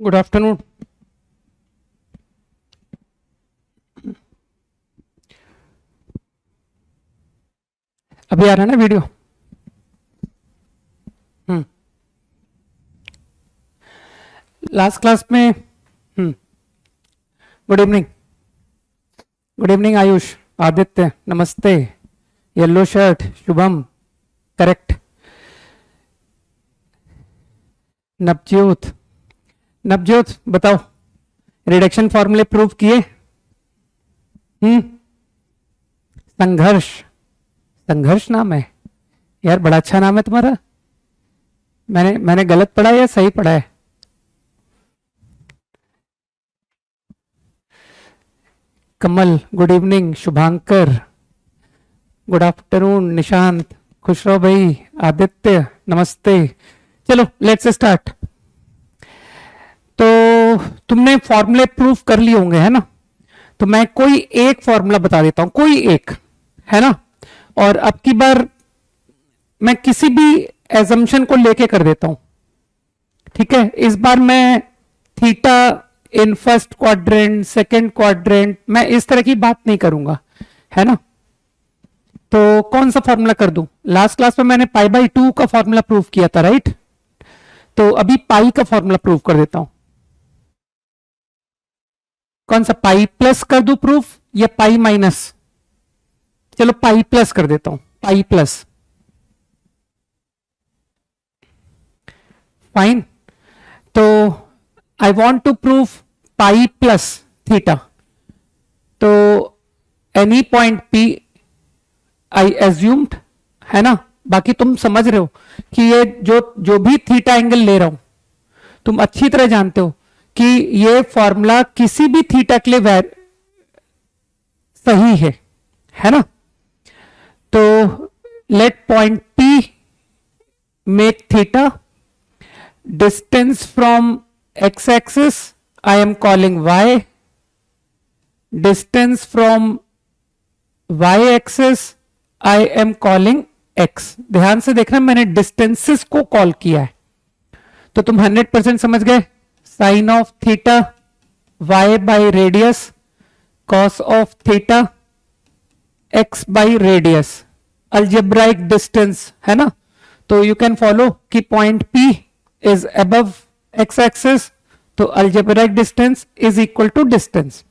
Good afternoon. अभी आ रहा है ना वीडियो? लास्ट क्लास में good evening. Good evening Ayush, Aditya, नमस्ते। Yellow shirt, Shubham, correct. Navjot, Navjot बताओ, रिडक्शन फॉर्मूले प्रूव किए? संघर्ष, संघर्ष नाम है यार, बड़ा अच्छा नाम है तुम्हारा। मैंने गलत पढ़ा है या सही पढ़ा है? Kamal, good evening. Shubhankar, good afternoon. Nishant, खुश रहो भाई। आदित्य, नमस्ते। चलो लेट्स स्टार्ट। तो तुमने फॉर्मूले प्रूफ कर लिए होंगे, है ना? तो मैं कोई एक फॉर्मूला बता देता हूं, कोई एक, है ना? और अब की बार मैं किसी भी एजम्पशन को लेके कर देता हूं, ठीक है? इस बार मैं theta in first quadrant, second quadrant, मैं इस तरह की बात नहीं करूंगा, है ना? तो कौन सा फॉर्मूला कर दूं? लास्ट क्लास में मैंने पाई बाई 2 का फॉर्मूला प्रूव किया था, राइट? तो अभी पाई का फॉर्मूला प्रूव कर देता हूं। कौन सा, पाई प्लस कर दूं प्रूफ या पाई माइनस? चलो पाई प्लस कर देता हूं, पाई प्लस। फाइन। तो I want to prove pi plus theta. तो any point P I assumed, है ना? बाकी तुम समझ रहे हो कि ये जो जो भी थीटा एंगल ले रहा हूं, तुम अच्छी तरह जानते हो कि ये फॉर्मूला किसी भी थीटा के लिए सही है ना? तो let point P make theta, distance from x axis I am calling Y, distance from Y axis I am calling X. ध्यान से देखना, मैंने डिस्टेंसेस को कॉल किया है, तो तुम 100% समझ गए। Sine of theta Y by radius, cos of theta X by radius, algebraic distance, है ना? तो यू कैन फॉलो कि point P is above X axis, तो algebraic distance is equal to distance.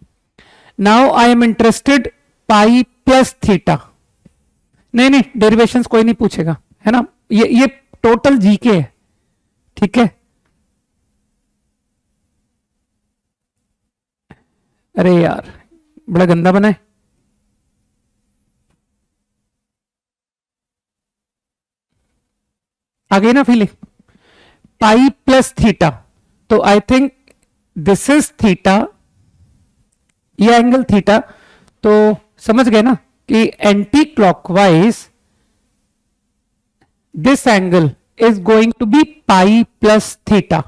Now I am interested pi plus theta. नहीं, derivations कोई नहीं पूछेगा, है ना? ये टोटल जीके है, ठीक है? अरे यार बड़ा गंदा बना है। आ गई ना फीलिंग? पाई प्लस थीटा, तो I think this is theta, ये एंगल थीटा। तो समझ गए ना कि anticlockwise this angle is going to be pi plus theta.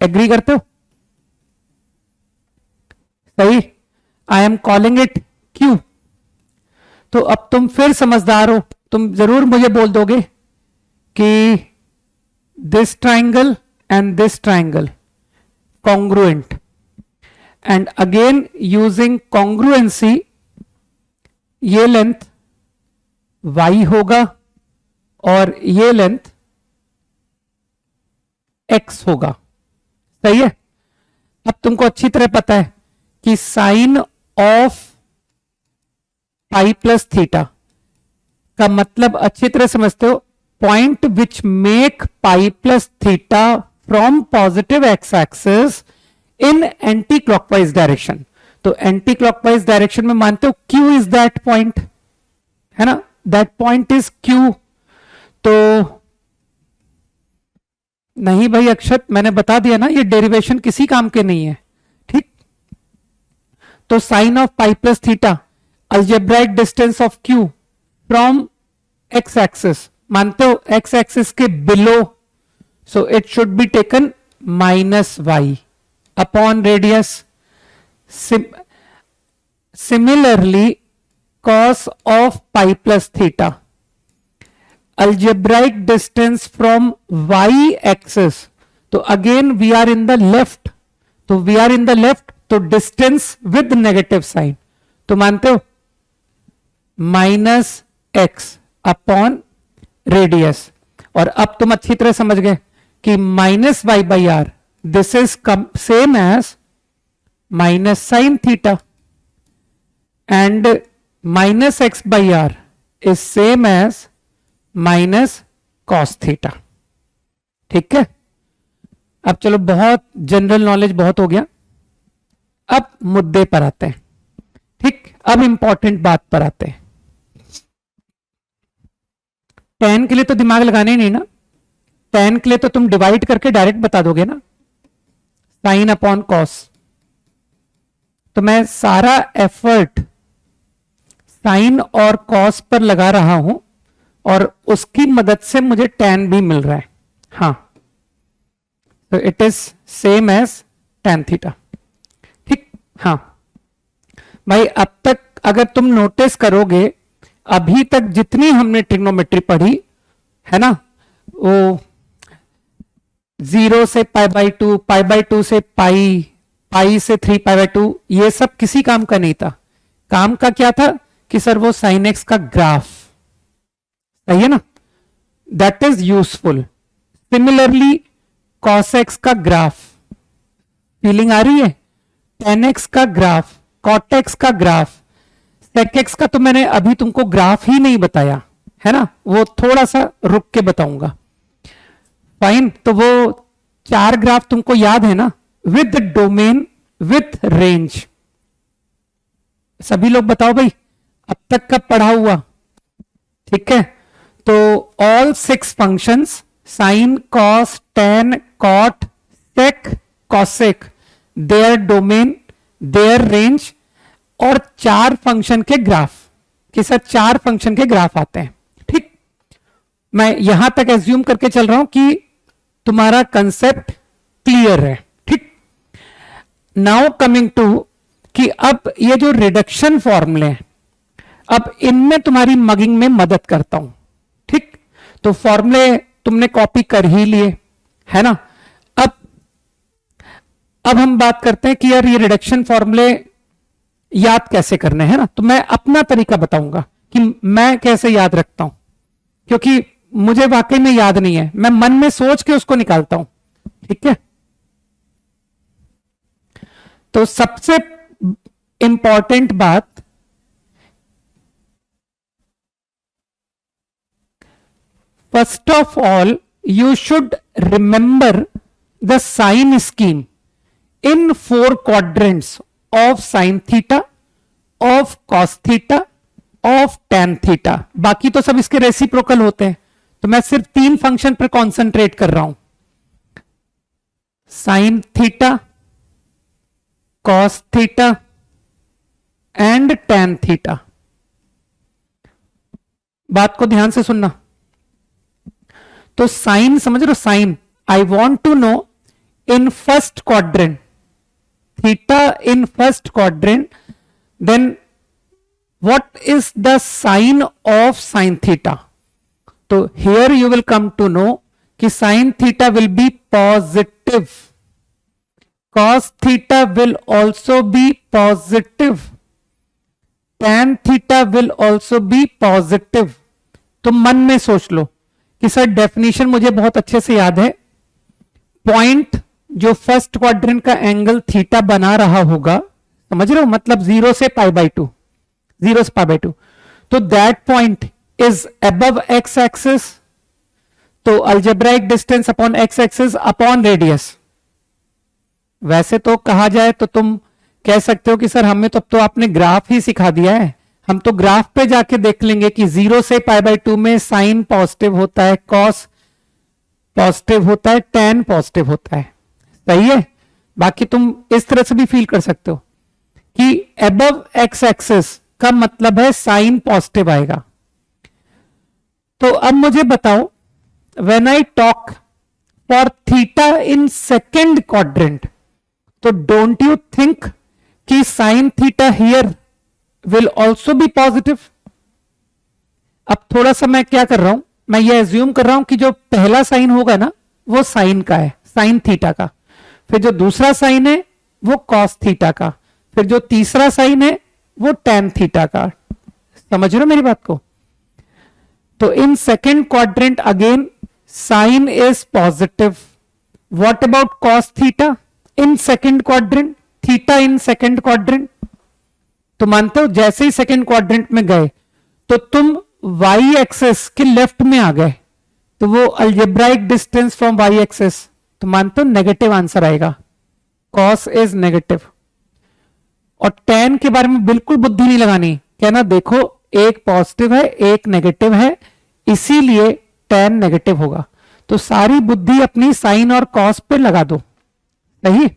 Agree करते हो? सही। I am calling it Q. तो अब तुम फिर समझदार हो, तुम जरूर मुझे बोल दोगे कि this triangle and this triangle congruent, and again using congruency ये लेंथ y होगा और ये लेंथ x होगा। सही है? अब तुमको अच्छी तरह पता है कि sine of pi plus theta का मतलब अच्छी तरह समझते हो, point which make pi plus theta from positive x axis in anti clockwise direction. तो एंटी क्लॉकवाइज डायरेक्शन में मानते हो Q इज दैट पॉइंट, है ना? That point is Q। तो नहीं भाई अक्षत, मैंने बता दिया ना, ये डेरिवेशन किसी काम के नहीं है, ठीक? तो sine of pi plus theta, algebraic distance of Q from x axis, मानते हो एक्स एक्सिस के below, so it should be taken minus y upon radius. Similarly cos of pi plus theta, algebraic distance from y axis, तो again we are in the left, तो we are in the left, तो distance with negative sign, तो मानते हो minus x upon radius. और अब तुम अच्छी तरह समझ गए कि minus y by r this is same as minus sine theta and minus x by r is same as minus cos theta. ठीक है, अब चलो बहुत जनरल नॉलेज बहुत हो गया, अब मुद्दे पर आते हैं। ठीक, अब इंपॉर्टेंट बात पर आते हैं। tan के लिए तो दिमाग लगाने ही नहीं ना, tan के लिए तो तुम डिवाइड करके डायरेक्ट बता दोगे ना, साइन अपॉन कॉस। तो मैं सारा एफर्ट साइन और कॉस पर लगा रहा हूं और उसकी मदद से मुझे tan भी मिल रहा है। हाँ, तो it is same as tan theta. ठीक, हाँ भाई, अब तक अगर तुम नोटिस करोगे अभी तक जितनी हमने ट्रिग्नोमेट्री पढ़ी है ना, वो 0 से पाई2 से पाई से 3π/2, ये सब किसी काम का नहीं था। काम का क्या था कि सर वो साइन एक्स का ग्राफ, सही है ना, that is useful. Similarly cos x का ग्राफ, फीलिंग आ रही है, टेन एक्स का ग्राफ, कॉट एक्स का ग्राफ, सेक एक्स का तो मैंने अभी तुमको ग्राफ ही नहीं बताया है ना, वो थोड़ा सा रुक के बताऊंगा। फाइन, तो वो 4 ग्राफ तुमको याद है ना, विद डोमेन विथ रेंज। सभी लोग बताओ भाई, अब तक का पढ़ा हुआ। ठीक है, तो all 6 functions sine cos tan cot sec cosec, their domain their range और 4 फंक्शन के ग्राफ के साथ 4 फंक्शन के ग्राफ आते हैं। ठीक, मैं यहां तक एज्यूम करके चल रहा हूं कि तुम्हारा कंसेप्ट क्लियर है। ठीक, नाउ कमिंग टू कि अब ये जो रिडक्शन फॉर्मूले हैं, अब इनमें तुम्हारी मगिंग में मदद करता हूं। ठीक, तो फॉर्मूले तुमने कॉपी कर ही लिए है ना। अब हम बात करते हैं कि यार ये रिडक्शन फॉर्मूले याद कैसे करने हैं ना, तो मैं अपना तरीका बताऊंगा कि मैं कैसे याद रखता हूं, क्योंकि मुझे वाकई में याद नहीं है, मैं मन में सोच के उसको निकालता हूं। ठीक है, तो सबसे इंपॉर्टेंट बात, first of all you should remember the sign scheme in 4 quadrants of sin theta, of cos theta, of tan theta। बाकी तो सब इसके रेसिप्रोकल होते हैं, तो मैं सिर्फ 3 फंक्शन पर कॉन्सेंट्रेट कर रहा हूं, sin theta, cos theta and tan theta. बात को ध्यान से सुनना। तो साइन समझ रहे हो, sign I want to know in first quadrant, theta in first quadrant, then what is the sign of sin theta? So here you will come to know कि sin theta will be positive, cos theta will also be positive, tan theta will also be positive। तुम मन में सोच लो कि sir definition मुझे बहुत अच्छे से याद है, पॉइंट जो फर्स्ट क्वाड्रेंट का एंगल थीटा बना रहा होगा, समझ रहे हो, मतलब 0 से π/2, 0 से π/2, तो that point is above X axis, तो algebraic distance upon X axis upon radius. वैसे तो कहा जाए तो तुम कह सकते हो कि सर हमें तो आपने ग्राफ ही सिखा दिया है, हम तो ग्राफ पे जाके देख लेंगे कि 0 से π/2 में साइन पॉजिटिव होता है, कॉस पॉजिटिव होता है, tan पॉजिटिव होता है। सही है, बाकी तुम इस तरह से भी फील कर सकते हो कि अबव एक्स एक्सिस का मतलब है साइन पॉजिटिव आएगा। तो अब मुझे बताओ, when I talk for theta in second quadrant, तो डोंट यू थिंक कि sine theta here will also be positive. अब थोड़ा सा मैं क्या कर रहा हूं, मैं ये एज्यूम कर रहा हूं कि जो पहला साइन होगा ना वो साइन का है, साइन थीटा का, फिर जो दूसरा साइन है वो कॉस थीटा का, फिर जो तीसरा साइन है वो टेन थीटा का। समझ रहे हो मेरी बात को? तो in second quadrant again sine is positive. What about cos theta in second quadrant, theta in second quadrant? तो मानते हो जैसे ही सेकेंड क्वाड्रेंट में गए तो तुम वाई एक्सेस के लेफ्ट में आ गए, तो वो algebraic distance from Y axis, तो मानते हो नेगेटिव आंसर आएगा, कॉस इज नेगेटिव। और टेन के बारे में बिल्कुल बुद्धि नहीं लगानी, कहना देखो एक पॉजिटिव है एक नेगेटिव है, इसीलिए टेन नेगेटिव होगा। तो सारी बुद्धि अपनी साइन और कॉस पे लगा दो। सही।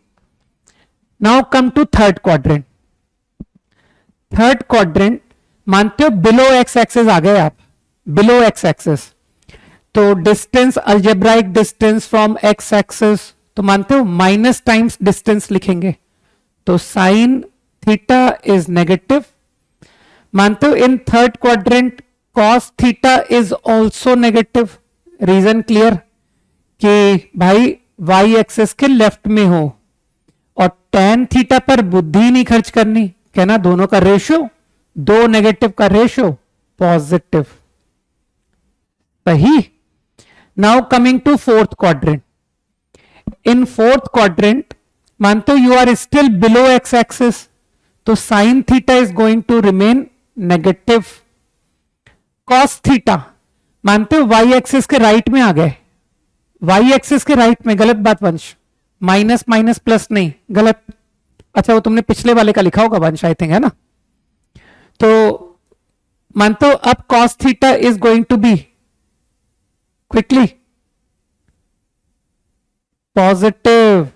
Now come to third quadrant. Third quadrant मानते हो बिलो एक्स एक्सेस आ गए आप, बिलो एक्स एक्सेस, तो distance algebraic distance from x axis, तो मानते हो माइनस टाइम्स डिस्टेंस लिखेंगे, तो साइन थीटा इज नेगेटिव। मानते हो in third quadrant cos theta is also negative. Reason clear कि भाई वाई एक्सेस के लेफ्ट में हो और टेन थीटा पर बुद्धि नहीं खर्च करनी, कहना दोनों का रेशियो, दो नेगेटिव का रेशियो पॉजिटिव। सही। Now coming to fourth quadrant. In fourth quadrant मानते हो you are still below X axis, तो sine theta is going to remain negative. Cos theta मानते हो वाई एक्सिस के राइट में आ गए, वाई एक्सिस के राइट में, गलत बात वंश, माइनस माइनस प्लस नहीं, गलत। अच्छा वो तुमने पिछले वाले का लिखा होगा वंश आई थिंक, है ना? तो मानते हो अब cos theta is going to be quickly positive.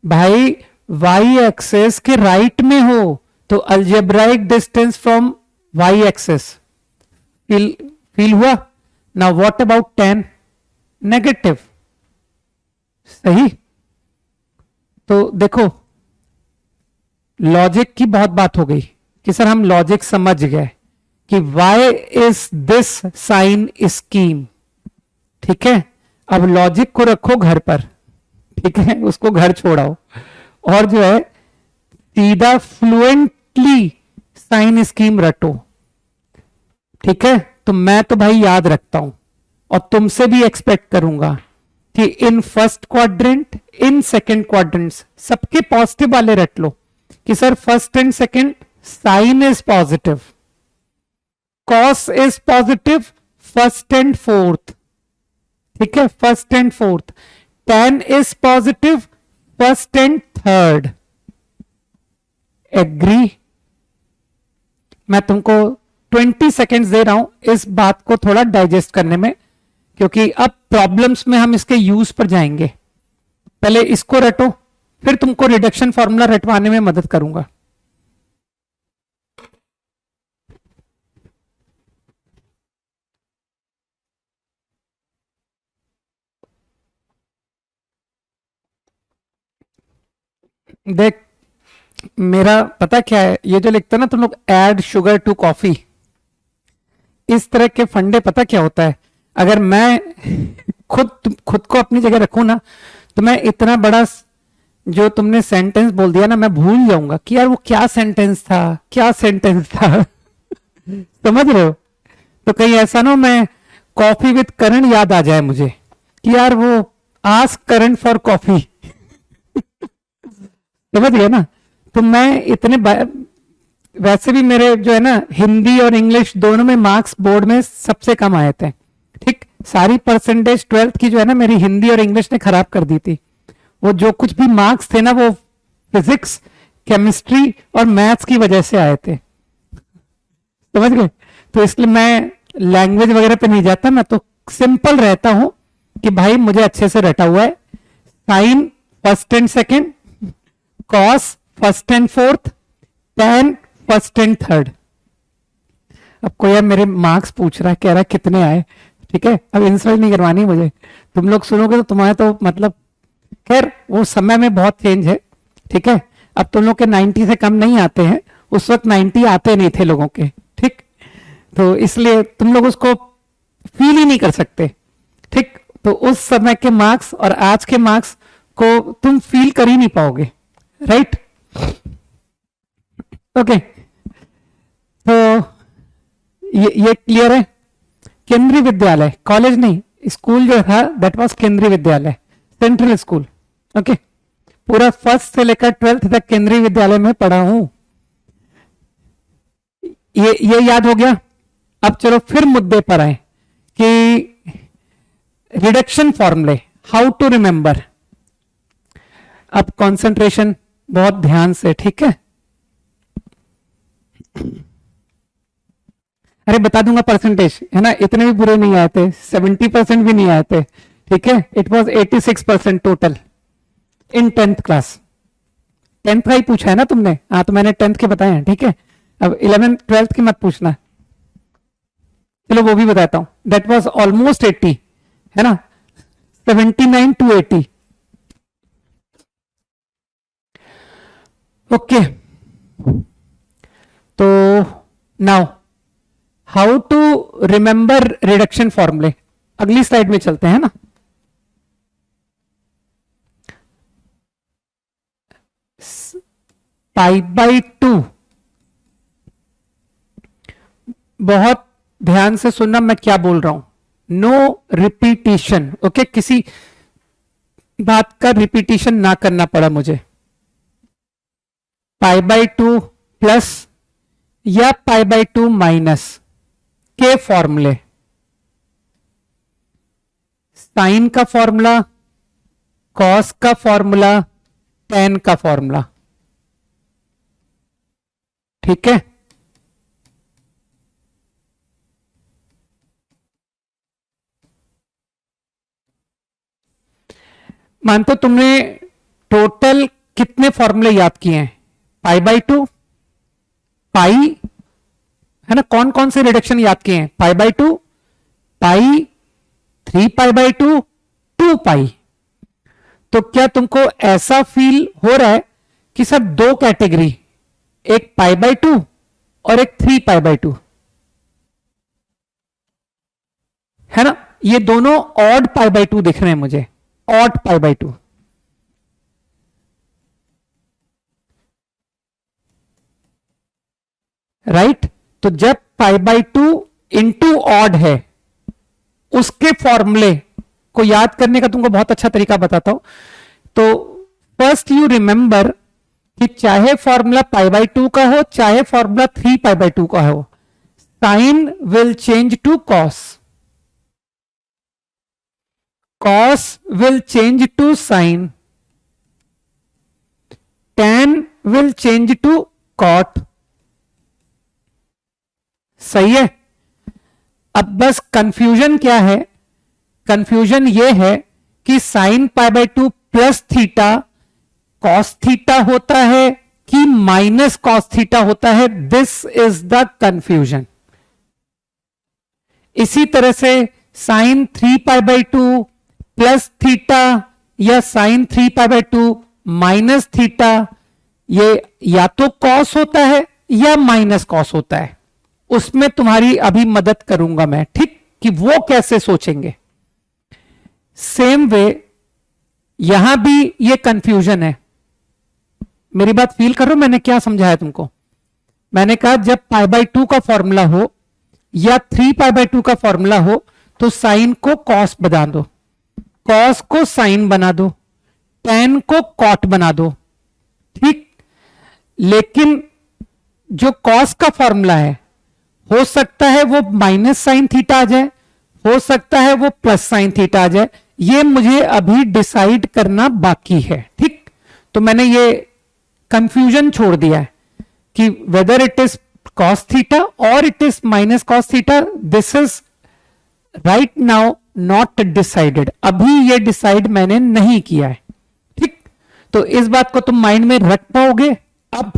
भाई वाई एक्सेस के राइट में हो तो algebraic distance from Y axis feel हुआ। Now what about tan, negative. सही। तो देखो लॉजिक की बहुत बात हो गई कि सर हम लॉजिक समझ गए कि why is this sign scheme, ठीक है। अब लॉजिक को रखो घर पर, ठीक है, उसको घर छोड़ाओ और जो है सीधा फ्लुएंटली साइन स्कीम रटो, ठीक है। तो मैं तो भाई याद रखता हूं और तुमसे भी एक्सपेक्ट करूंगा कि in first quadrant in second quadrants सबके पॉजिटिव वाले रट लो कि sir first and second sine is positive, cos is positive first and fourth, ठीक है, first and fourth, tan is positive first and third. Agree? मैं तुमको 20 सेकेंड्स दे रहा हूं इस बात को थोड़ा डाइजेस्ट करने में, क्योंकि अब प्रॉब्लम्स में हम इसके यूज पर जाएंगे। पहले इसको रटो, फिर तुमको रिडक्शन फॉर्मूला रटवाने में मदद करूंगा। देख मेरा पता क्या है, ये जो लिखता है ना तुम लोग ऐड शुगर टू कॉफी, इस तरह के फंडे पता क्या होता है। अगर मैं खुद को अपनी जगह रखूं ना तो मैं इतना बड़ा जो तुमने सेंटेंस बोल दिया ना मैं भूल जाऊंगा कि यार वो क्या सेंटेंस था, क्या सेंटेंस था। समझ रहे हो? तो कहीं ऐसा ना मैं कॉफी विद करण याद आ जाए मुझे कि यार वो आस्क करण फॉर कॉफी। समझ गए ना? तो मैं इतने वैसे भी मेरे जो है ना हिंदी और इंग्लिश दोनों में मार्क्स बोर्ड में सबसे कम आए थे, ठीक। सारी परसेंटेज 12th की जो है ना मेरी हिंदी और इंग्लिश ने खराब कर दी थी। वो जो कुछ भी मार्क्स थे ना वो फिजिक्स, केमिस्ट्री और मैथ्स की वजह से आए थे। समझ गए? तो इसलिए मैं लैंग्वेज वगैरह पे नहीं जाता, मैं तो सिंपल रहता हूं कि भाई मुझे अच्छे से रटा हुआ है, sine first and second, cos first and fourth, tan first and third. अब कोई यार मेरे मार्क्स पूछ रहा है, कह रहा है कितने आए, ठीक है। अब इंसल्ट नहीं करवानी मुझे, तुम लोग सुनोगे तो तुम्हारा तो मतलब खैर वो समय में बहुत चेंज है, ठीक है। अब तुम लोग के 90 से कम नहीं आते हैं, उस वक्त 90 आते नहीं थे लोगों के, ठीक। तो इसलिए तुम लोग उसको फील ही नहीं कर सकते, ठीक। तो उस समय के मार्क्स और आज के मार्क्स को तुम फील कर ही नहीं पाओगे, राइट? ओके, तो ये क्लियर है। केंद्रीय विद्यालय, कॉलेज नहीं, स्कूल जो था दैट वाज केंद्रीय विद्यालय, सेंट्रल स्कूल। ओके, पूरा फर्स्ट से लेकर 12th तक केंद्रीय विद्यालय में पढ़ा हूं। ये याद हो गया। अब चलो फिर मुद्दे पर आए कि रिडक्शन फॉर्मूले, हाउ टू रिमेंबर। अब कंसंट्रेशन बहुत ध्यान से, ठीक है? अरे बता दूंगा परसेंटेज, है ना, इतने भी बुरे नहीं आए थे, 70% भी नहीं आए थे, ठीक है? It was 86% total in 10th class. 10th का ही पूछा है ना तुमने? हाँ, तो मैंने 10th के बताए हैं, ठीक है? अब 11th 12th की मत पूछना। चलो वो भी बताता हूं। दैट वाज ऑलमोस्ट 80, है ना, 79 to 80। ओके, तो now how to remember reduction फॉर्मूले, अगली स्लाइड में चलते हैं ना। पाई बाई 2, बहुत ध्यान से सुनना मैं क्या बोल रहा हूं। No repetition, okay? किसी बात का रिपीटिशन ना करना पड़ा मुझे। पाई बाई 2 प्लस या पाई बाई 2 माइनस के फॉर्मूले, साइन का फॉर्मूला, कॉस का फॉर्मूला, टेन का फॉर्मूला, ठीक है? मानते तुमने टोटल कितने फॉर्मूले याद किए हैं? पाई बाई 2, पाई, है ना, कौन कौन से रिडक्शन याद किए हैं? पाई बाई 2, पाई, 3 पाई बाई 2, 2 पाई। तो क्या तुमको ऐसा फील हो रहा है कि सर दो कैटेगरी, एक पाई बाई 2 और एक 3 पाई बाई 2, है ना? ये दोनों ऑड पाई बाई 2 दिख रहे हैं मुझे, ऑड पाई बाई 2। राइट? तो जब पाई बाई 2 इंटू ऑड है, उसके फॉर्मूले को याद करने का तुमको बहुत अच्छा तरीका बताता हूं। तो फर्स्ट यू रिमेंबर कि चाहे फॉर्मूला पाई बाई 2 का हो, चाहे फॉर्मूला 3 पाई बाई 2 का हो, sine will change to cos, cos will change to sine, tan will change to cot. सही है? अब बस कंफ्यूजन क्या है? कंफ्यूजन ये है कि sine pi by 2 plus theta cos theta होता है कि माइनस कॉस थीटा होता है। This is the confusion. इसी तरह से sine 3 pi by 2 plus theta या sine 3 pi by 2 minus theta, ये या तो कॉस होता है या माइनस कॉस होता है। उसमें तुम्हारी अभी मदद करूंगा मैं, ठीक, कि वो कैसे सोचेंगे। सेम वे यहां भी ये कंफ्यूजन है। मेरी बात फील करो, मैंने क्या समझाया तुमको? मैंने कहा जब पाई बाई 2 का फॉर्मूला हो या 3 पाई बाई 2 का फॉर्मूला हो तो साइन को कॉस बना दो, कॉस को साइन बना दो, टेन को कॉट बना दो, ठीक। लेकिन जो कॉस का फॉर्मूला है, हो सकता है वो माइनस साइन थीटा आ जाए, हो सकता है वो प्लस साइन थीटा आ जाए। ये मुझे अभी डिसाइड करना बाकी है, ठीक। तो मैंने ये कंफ्यूजन छोड़ दिया है कि whether it is cos theta और it is minus cos theta, this is right now not decided. अभी ये डिसाइड मैंने नहीं किया है, ठीक। तो इस बात को तुम माइंड में रख पाओगे। अब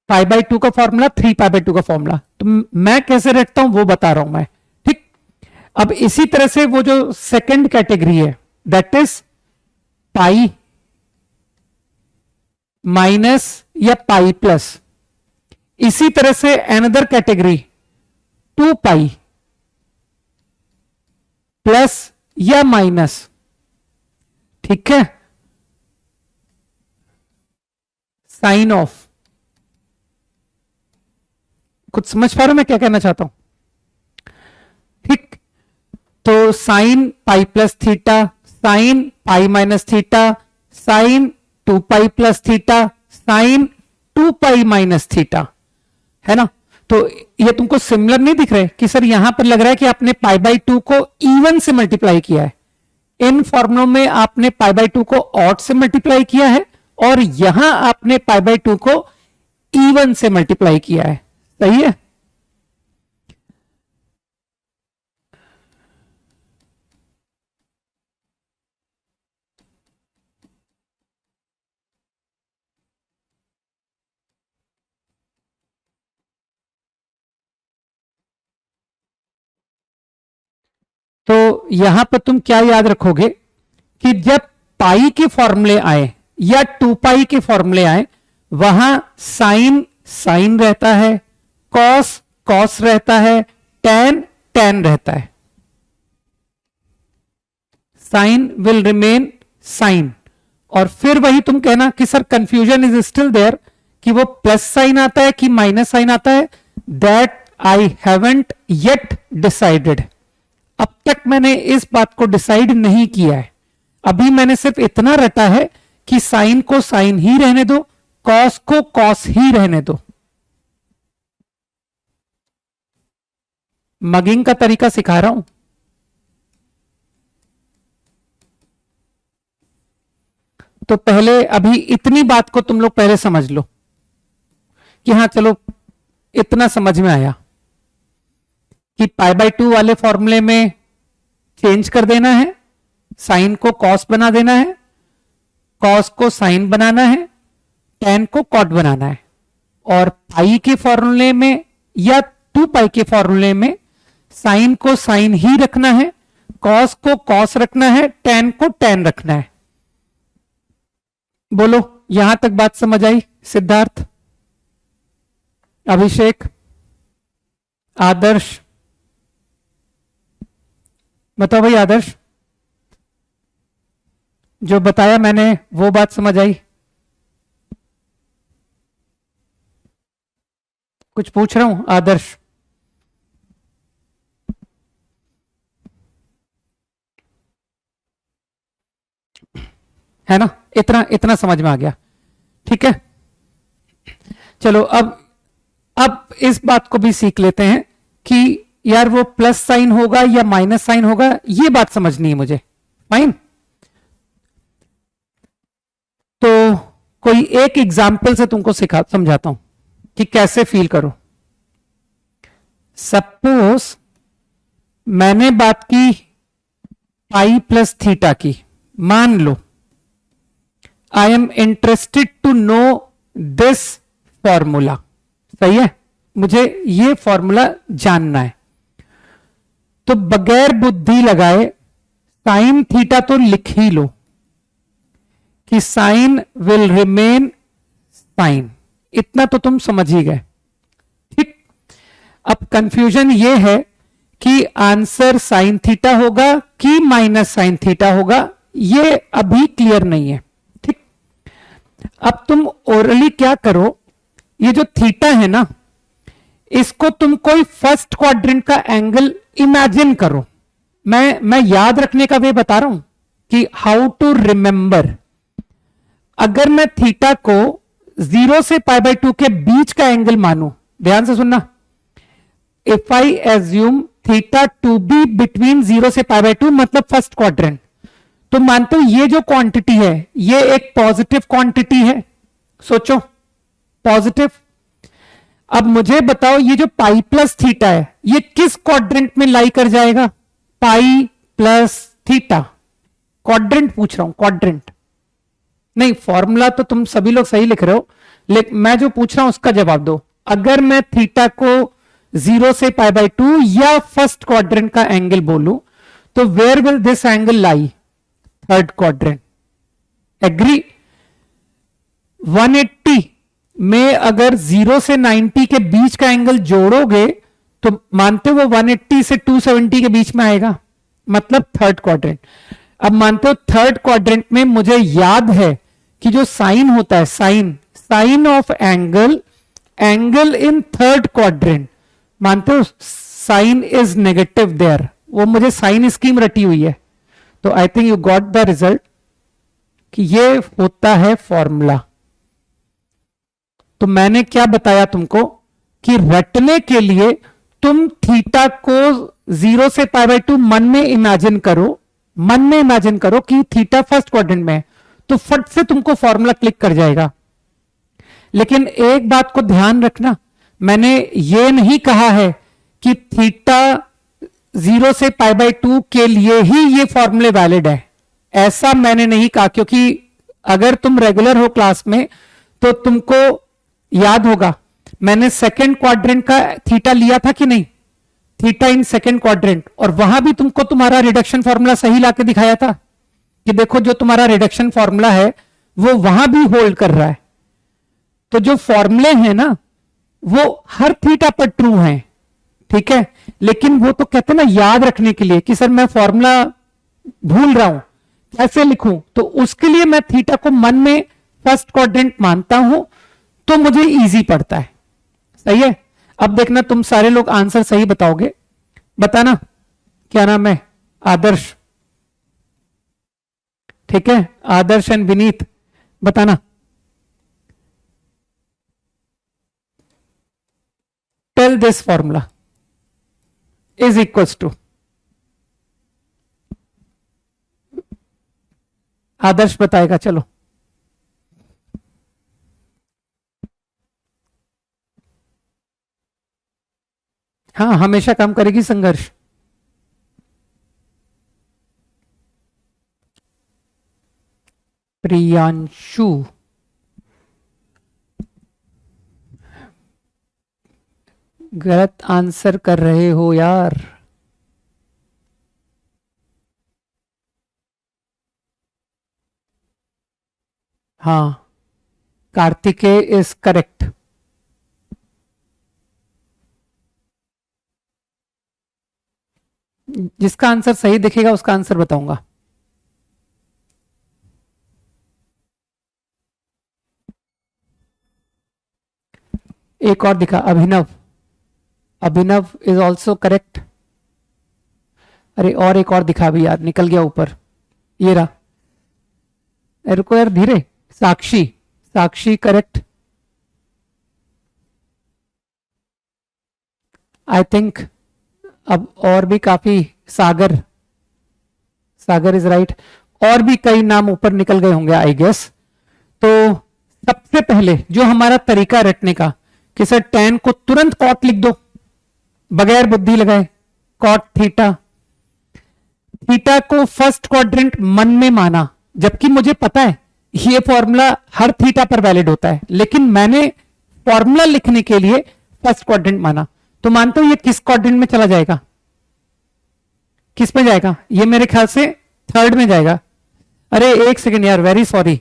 पाई बाई 2 का फॉर्मूला, 3 पाई बाई 2 का फॉर्मूला, तो मैं कैसे रखता हूं वो बता रहा हूं मैं, ठीक। अब इसी तरह से वो जो सेकंड कैटेगरी है दैट इज पाई माइनस या पाई प्लस, इसी तरह से अनदर कैटेगरी 2 पाई प्लस या माइनस। ठीक है, साइन ऑफ। कुछ समझ पा रहे हो मैं क्या कहना चाहता हूं? ठीक, तो sine pi plus theta, sine pi minus theta, sine 2 pi plus theta, sine 2 pi minus theta, है ना? तो ये तुमको सिमिलर नहीं दिख रहे कि सर यहां पर लग रहा है कि आपने पाई बाई 2 को इवन से मल्टीप्लाई किया है, इन फॉर्मुलों में आपने पाई बाई 2 को ऑड से मल्टीप्लाई किया है, और यहां आपने पाई बाई 2 को इवन से मल्टीप्लाई किया है। सही है? तो यहां पर तुम क्या याद रखोगे कि जब पाई के फॉर्मूले आए या 2 पाई के फॉर्मूले आए, वहां साइन साइन रहता है, कॉस कॉस रहता है, टैन टैन रहता है। Sine will remain sine. और फिर वही तुम कहना कि sir confusion is still there कि वो प्लस साइन आता है कि माइनस साइन आता है, that I haven't yet decided. अब तक मैंने इस बात को डिसाइड नहीं किया है, अभी मैंने सिर्फ इतना रटा है कि साइन को साइन ही रहने दो, कॉस को कॉस ही रहने दो। मगिंग का तरीका सिखा रहा हूं। तो पहले अभी इतनी बात को तुम लोग पहले समझ लो कि हाँ चलो इतना समझ में आया कि पाई बाई 2 वाले फॉर्मूले में चेंज कर देना है, साइन को कॉस बना देना है, कॉस को साइन बनाना है, टैन को कॉट बनाना है। और पाई के फॉर्मूले में या 2 पाई के फॉर्मूले में साइन को साइन ही रखना है, कॉस को कॉस रखना है, टैन को टैन रखना है। बोलो यहां तक बात समझ आई? सिद्धार्थ, अभिषेक, आदर्श, बताओ भाई। आदर्श, जो बताया मैंने वो बात समझ आई? कुछ पूछ रहा हूं आदर्श? है ना? इतना इतना समझ में आ गया? ठीक है, चलो अब इस बात को भी सीख लेते हैं कि यार वो प्लस साइन होगा या माइनस साइन होगा, ये बात समझनी है मुझे। फाइन, तो कोई एक एग्जाम्पल से तुमको समझाता हूं कि कैसे फील करो। सपोज मैंने बात की पाई प्लस थीटा की, मान लो I am interested to know this formula. सही है, मुझे ये फॉर्मूला जानना है। तो बगैर बुद्धि लगाए साइन थीटा तो लिख ही लो कि साइन विल रिमेन साइन। इतना तो तुम समझ ही गए। ठीक, अब कंफ्यूजन ये है कि आंसर साइन थीटा होगा कि माइनस साइन थीटा होगा, ये अभी क्लियर नहीं है। ठीक, अब तुम ओरली क्या करो, ये जो थीटा है ना, इसको तुम कोई फर्स्ट क्वाड्रेंट का एंगल इमेजिन करो। मैं याद रखने का वे बता रहा हूं कि हाउ टू रिमेंबर। अगर मैं थीटा को 0 से पाई बाई 2 के बीच का एंगल मानूं, ध्यान से सुनना, if I assume theta to be between 0 से पाई बाई 2 मतलब फर्स्ट क्वाड्रेंट, तो मानते हो ये जो क्वांटिटी है ये एक पॉजिटिव क्वांटिटी है। सोचो, पॉजिटिव। अब मुझे बताओ ये जो पाई प्लस थीटा है ये किस क्वाड्रेंट में लाई कर जाएगा? पाई प्लस थीटा। क्वाड्रेंट पूछ रहा हूं, क्वाड्रेंट नहीं। फॉर्मूला तो तुम सभी लोग सही लिख रहे हो, लेकिन मैं जो पूछ रहा हूं उसका जवाब दो। अगर मैं थीटा को 0 से पाई बाई 2 या फर्स्ट क्वाड्रेंट का एंगल बोलूं, तो where will this angle lie? Third quadrant. Agree? 180 में अगर 0 से 90 के बीच का एंगल जोड़ोगे तो मानते हो 180 से 270 के बीच में आएगा, मतलब थर्ड क्वाड्रेंट। अब मानते हो थर्ड क्वाड्रेंट में मुझे याद है कि जो साइन होता है, sine sine of angle, angle in third quadrant, मानते हो साइन इज नेगेटिव देयर, वो मुझे साइन स्कीम रटी हुई है। तो I think you got the result कि ये होता है फॉर्मूला। तो मैंने क्या बताया तुमको कि रटने के लिए तुम थीटा को 0 से π/2 मन में इमेजिन करो, मन में इमेजिन करो कि थीटा फर्स्ट क्वाड्रेंट में है, तो फट से तुमको फॉर्मूला क्लिक कर जाएगा। लेकिन एक बात को ध्यान रखना, मैंने ये नहीं कहा है कि थीटा 0 से π/2 के लिए ही ये फॉर्मूले वैलिड है, ऐसा मैंने नहीं कहा। क्योंकि अगर तुम रेगुलर हो क्लास में तो तुमको याद होगा मैंने सेकंड क्वाड्रेंट का थीटा लिया था कि नहीं, थीटा इन सेकंड क्वाड्रेंट, और वहां भी तुमको तुम्हारा रिडक्शन फॉर्मूला सही लाके दिखाया था कि देखो जो तुम्हारा रिडक्शन फॉर्मूला है वो वहां भी होल्ड कर रहा है। तो जो फॉर्मूले हैं ना वो हर थीटा पर ट्रू हैं, ठीक है, लेकिन वो तो कहते हैं ना याद रखने के लिए कि सर मैं फॉर्मूला भूल रहा हूं कैसे लिखूं, तो उसके लिए मैं थीटा को मन में फर्स्ट क्वाड्रेंट मानता हूं, तो मुझे इजी पड़ता है। सही है। अब देखना तुम सारे लोग आंसर सही बताओगे, बताना क्या नाम है, आदर्श, ठीक है, आदर्श एंड विनीत बताना। Tell this formula is equals to, Adarsh बताएगा, चलो। हाँ हमेशा काम करेगी संघर्ष। प्रियांशु, गलत आंसर कर रहे हो यार। हाँ कार्तिकेय इज करेक्ट। जिसका आंसर सही दिखेगा उसका आंसर बताऊंगा। एक और दिखा, अभिनव, अभिनव इज ऑल्सो करेक्ट। अरे और एक और दिखा भी यार, निकल गया ऊपर, ये रहा, रुको यार धीरे, साक्षी, साक्षी करेक्ट। आई थिंक अब और भी काफी, सागर, सागर इज राइट, और भी कई नाम ऊपर निकल गए होंगे आई गेस। तो सबसे पहले जो हमारा तरीका रटने का कि सर tan को तुरंत कॉट लिख दो बगैर बुद्धि लगाए, कॉट थीटा, थीटा को फर्स्ट क्वाड्रेंट मन में माना, जबकि मुझे पता है ये फॉर्मूला हर थीटा पर वैलिड होता है, लेकिन मैंने फॉर्मूला लिखने के लिए फर्स्ट क्वाड्रेंट माना। तो मानते हो ये किस क्वाड्रेंट में चला जाएगा, किस में जाएगा, ये मेरे ख्याल से थर्ड में जाएगा। अरे एक सेकेंड यार, वेरी सॉरी,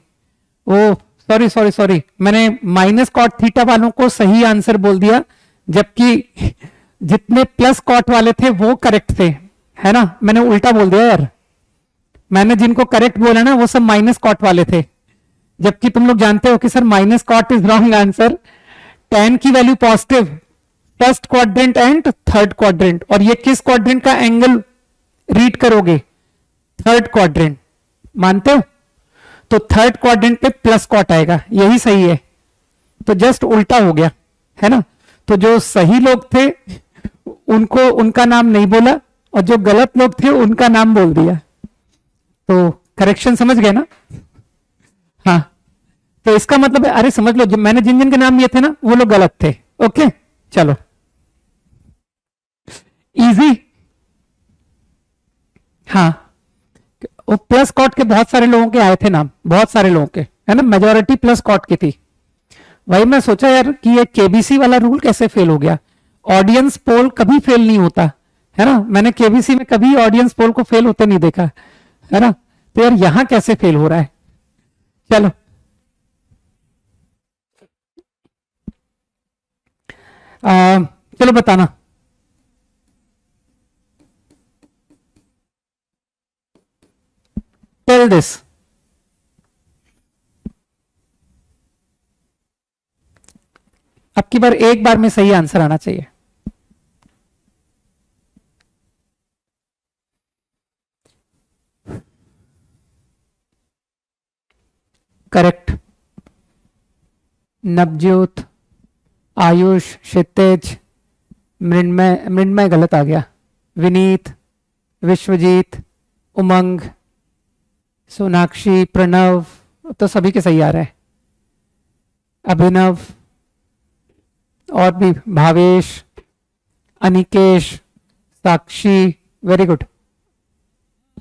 ओ सॉरी सॉरी सॉरी, मैंने माइनस कॉट थीटा वालों को सही आंसर बोल दिया, जबकि जितने प्लस कॉट वाले थे वो करेक्ट थे, है ना, मैंने उल्टा बोल दिया यार। मैंने जिनको करेक्ट बोला ना वो सब माइनस कॉट वाले थे, जबकि तुम लोग जानते हो कि sir minus cot is wrong answer. tan की value positive, first quadrant and third quadrant, और ये किस क्वाड्रेंट का एंगल रीड करोगे, थर्ड क्वाड्रेंट, मानते हो। तो थर्ड क्वाड्रेंट पे प्लस कॉट आएगा, यही सही है, तो जस्ट उल्टा हो गया, है ना। तो जो सही लोग थे उनको उनका नाम नहीं बोला, और जो गलत लोग थे उनका नाम बोल दिया, तो करेक्शन समझ गए ना। हाँ तो इसका मतलब है, अरे समझ लो, जो मैंने जिन जिन के नाम लिए थे ना वो लोग गलत थे। ओके चलो, इजी। हाँ वो प्लस कॉट के बहुत सारे लोगों के आए थे नाम, बहुत सारे लोगों के, है ना, मेजोरिटी प्लस कॉट की थी। वही मैं सोचा यार कि ये केबीसी वाला रूल कैसे फेल हो गया, ऑडियंस पोल कभी फेल नहीं होता, है ना, मैंने केबीसी में कभी ऑडियंस पोल को फेल होते नहीं देखा, है ना, तो यार यहां कैसे फेल हो रहा है। चलो चलो बताना। Tell this. अब की बार एक बार में सही आंसर आना चाहिए। करेक्ट। नवज्योत, आयुष, क्षितिज, मृण्मय, मृण्मय गलत आ गया, विनीत, विश्वजीत, उमंग, सोनाक्षी, प्रणव, तो सभी के सही आ रहे हैं। अभिनव, और भी, भावेश, अनिकेश, साक्षी, वेरी गुड।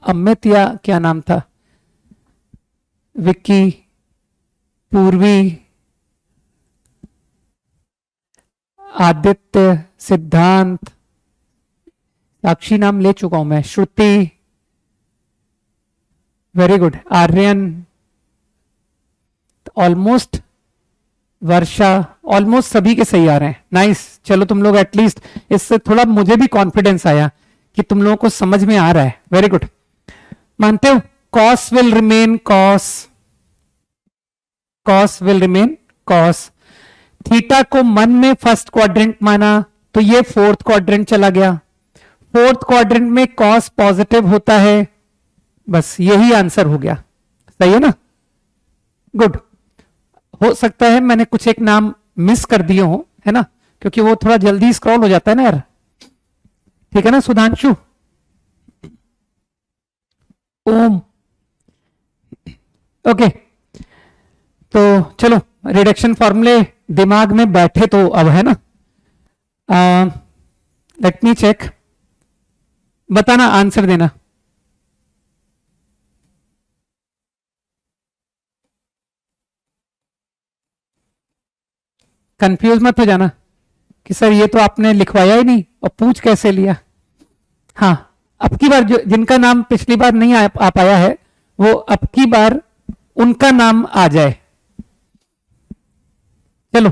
अमित या क्या नाम था, विक्की, पूर्वी, आदित्य, सिद्धांत, साक्षी नाम ले चुका हूं मैं, श्रुति, वेरी गुड, आर्यन, ऑलमोस्ट, वर्षा, ऑलमोस्ट सभी के सही आ रहे हैं। नाइस, चलो तुम लोग एटलीस्ट, इससे थोड़ा मुझे भी कॉन्फिडेंस आया कि तुम लोगों को समझ में आ रहा है। Very good. मानते हो cos will remain cos, cos will remain cos. Theta को मन में फर्स्ट क्वाड्रेंट माना तो ये फोर्थ क्वाड्रेंट चला गया। फोर्थ क्वाड्रेंट में कॉस पॉजिटिव होता है। बस यही आंसर हो गया। सही है ना? गुड। हो सकता है मैंने कुछ एक नाम मिस कर दिए हो, है ना, क्योंकि वो थोड़ा जल्दी स्क्रॉल हो जाता है ना यार। ठीक है ना सुधांशु? ओम, ओके। तो चलो रिडक्शन फॉर्मूले दिमाग में बैठे तो अब, है ना? लेट मी चेक, बताना, आंसर देना। कंफ्यूज मत हो जाना कि सर ये तो आपने लिखवाया ही नहीं और पूछ कैसे लिया। हाँ, अब की बार जो जिनका नाम पिछली बार नहीं आ पाया है वो अब की बार उनका नाम आ जाए। चलो।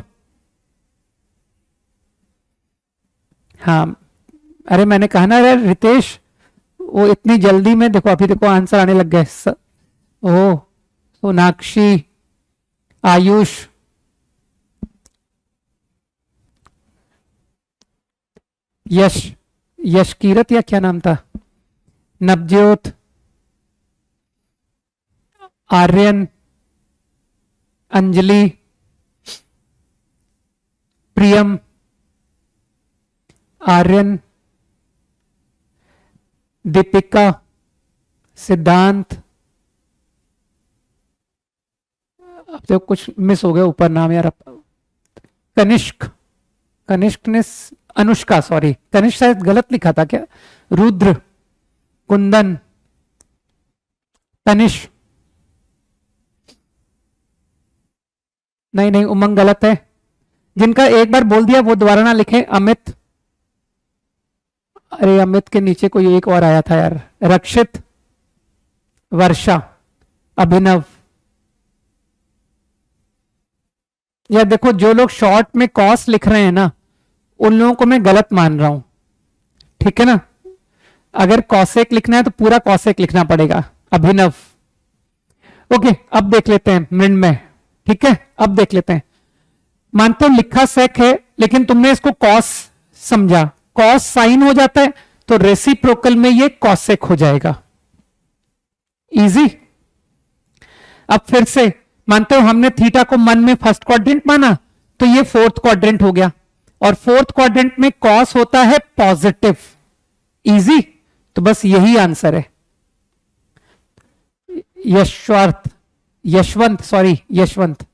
हाँ, अरे मैंने कहा ना यार रितेश, वो इतनी जल्दी में देखो, अभी देखो आंसर आने लग गए। ओ, सोनाक्षी, आयुष, यश, यशकीरत या क्या नाम था, नवज्योत, आर्यन, अंजलि, प्रियम, आर्यन, दीपिका, सिद्धांत, अब तो कुछ मिस हो गया ऊपर नाम यार, कनिष्क, कनिष्क ने, अनुष्का, सॉरी कनिष्क शायद गलत लिखा था क्या, रुद्र, कुंदन, तनिष, नहीं नहीं उमंग गलत है। जिनका एक बार बोल दिया वो दोबारा ना लिखें। अमित, अरे अमित के नीचे कोई एक और आया था यार, रक्षित, वर्षा, अभिनव। यार देखो जो लोग शॉर्ट में कॉस लिख रहे हैं ना उन लोगों को मैं गलत मान रहा हूं, ठीक है ना? अगर कॉसेक लिखना है तो पूरा कॉसेक लिखना पड़ेगा। अभिनव, ओके। अब देख लेते हैं मृण्मय, ठीक है? अब देख लेते हैं। मानते हो लिखा सेक है लेकिन तुमने इसको कॉस समझा, कॉस साइन हो जाता है तो रेसिप्रोकल में ये कॉसेक हो जाएगा। इजी। अब फिर से मानते हो हमने थीटा को मन में फर्स्ट क्वाड्रेंट माना तो ये फोर्थ क्वाड्रेंट हो गया, और फोर्थ क्वाड्रेंट में कॉस होता है पॉजिटिव। इजी। तो बस यही आंसर है। यशवंत, सॉरी यशवंत,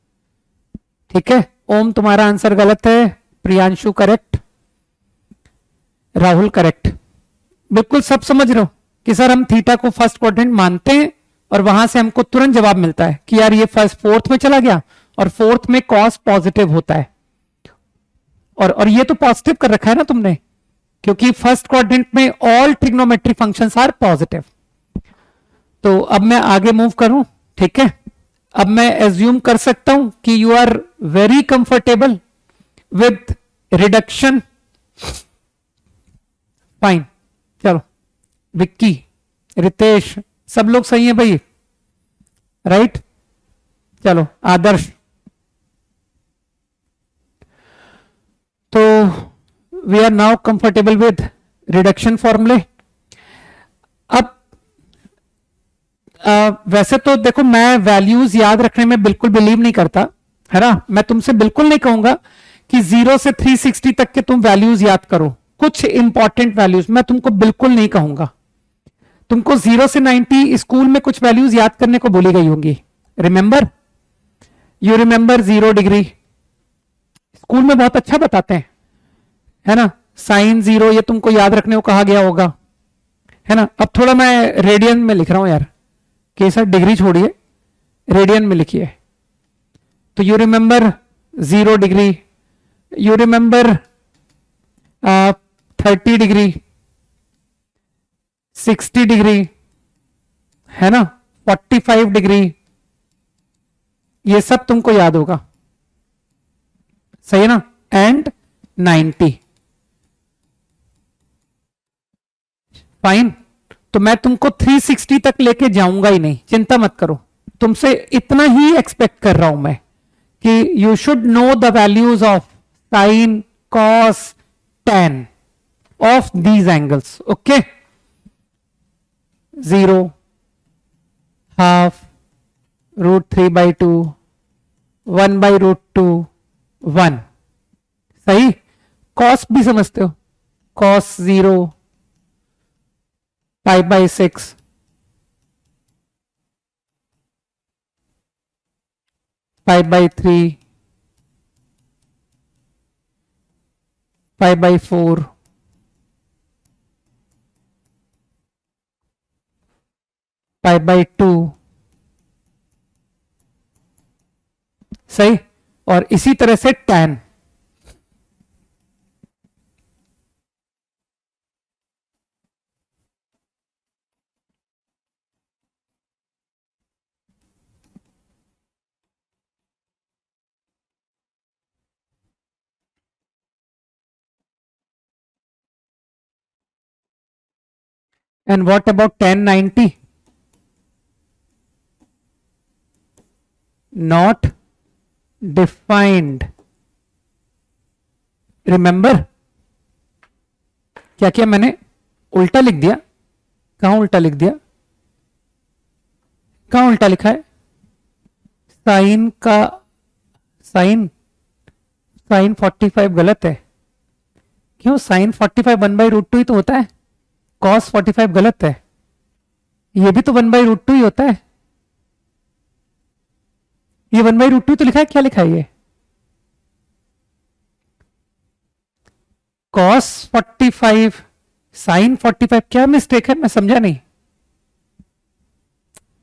ठीक है। ओम तुम्हारा आंसर गलत है, प्रियांशु करेक्ट, राहुल करेक्ट। बिल्कुल सब समझ रहे हो कि सर हम थीटा को फर्स्ट क्वाड्रेंट मानते हैं और वहां से हमको तुरंत जवाब मिलता है कि यार ये फर्स्ट फोर्थ में चला गया और फोर्थ में कॉस पॉजिटिव होता है। और ये तो पॉजिटिव कर रखा है ना तुमने, क्योंकि फर्स्ट क्वाड्रेंट में all trigonometric functions are positive. तो अब मैं आगे मूव करूं, ठीक है? अब मैं एज्यूम कर सकता हूं कि you are very comfortable with reduction. Fine, चलो। विक्की, रितेश, सब लोग सही हैं भाई? राइट। चलो आदर्श, तो we are now comfortable with reduction फॉर्मूले। अब वैसे तो देखो, मैं वैल्यूज याद रखने में बिल्कुल बिलीव नहीं करता, है ना। मैं तुमसे बिल्कुल नहीं कहूंगा कि 0 से 360 तक के तुम वैल्यूज याद करो, कुछ इंपॉर्टेंट वैल्यूज मैं तुमको बिल्कुल नहीं कहूंगा। तुमको 0 से 90 स्कूल में कुछ वैल्यूज याद करने को बोली गई होंगी। Remember, you remember 0 degree, school में बहुत अच्छा बताते हैं, है ना। साइन 0 ये तुमको याद रखने को कहा गया होगा, है ना। अब थोड़ा मैं रेडियन में लिख रहा हूं यार, कि सर डिग्री छोड़िए, रेडियन में लिखिए। तो you remember 0 degree, you remember 30 degree, 60 degree, है ना, 45 डिग्री, ये सब तुमको याद होगा, सही है ना। And 90, fine. तो मैं तुमको 360 तक लेके जाऊंगा ही नहीं, चिंता मत करो। तुमसे इतना ही एक्सपेक्ट कर रहा हूं मैं कि you should know the values of sine, cos, tan of these angles. Okay, 0, half, √3/2, 1/√2, 1, सही। कॉस भी समझते हो, कॉस 0, π/6, π/3, π/4, π/2, सही। और इसी तरह से tan, and what about tan 90? Not defined. Remember, क्या किया मैंने, उल्टा लिख दिया। कहां उल्टा लिख दिया, कहां उल्टा लिखा है। साइन का साइन 45 गलत है। क्यों, साइन 45 1/√2 ही तो होता है। कॉस 45 गलत है, ये भी तो 1/√2 ही होता है। ये 1/√2 तो लिखा है, क्या लिखा है ये, कॉस 45 साइन 45, क्या मिस्टेक है, मैं समझा नहीं।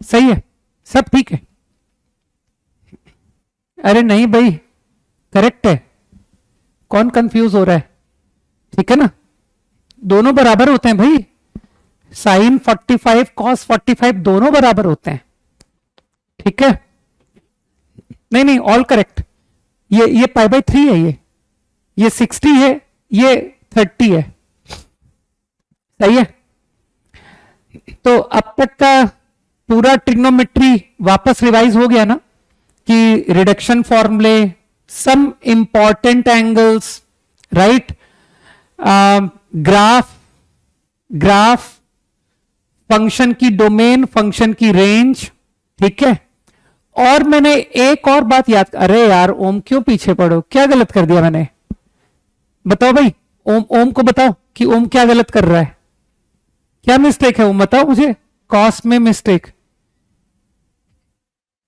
सही है, सब ठीक है। अरे नहीं भाई, करेक्ट है, कौन कंफ्यूज हो रहा है, ठीक है ना। दोनों बराबर होते हैं भाई, साइन 45 कॉस 45 दोनों बराबर होते हैं, ठीक है। नहीं नहीं, ऑल करेक्ट। ये π/3 है, ये 60 है, ये 30 है, सही है। तो अब तक का पूरा ट्रिग्नोमेट्री वापस रिवाइज हो गया ना, कि रिडक्शन फॉर्मूले, some important angles, right, graph, function की डोमेन, फंक्शन की रेंज, ठीक है। और मैंने एक और बात याद, अरे यार ओम क्यों पीछे पड़ो, क्या गलत कर दिया मैंने, बताओ भाई। ओम को बताओ कि ओम क्या गलत कर रहा है, क्या मिस्टेक है ओम, बताओ मुझे। कॉस में मिस्टेक,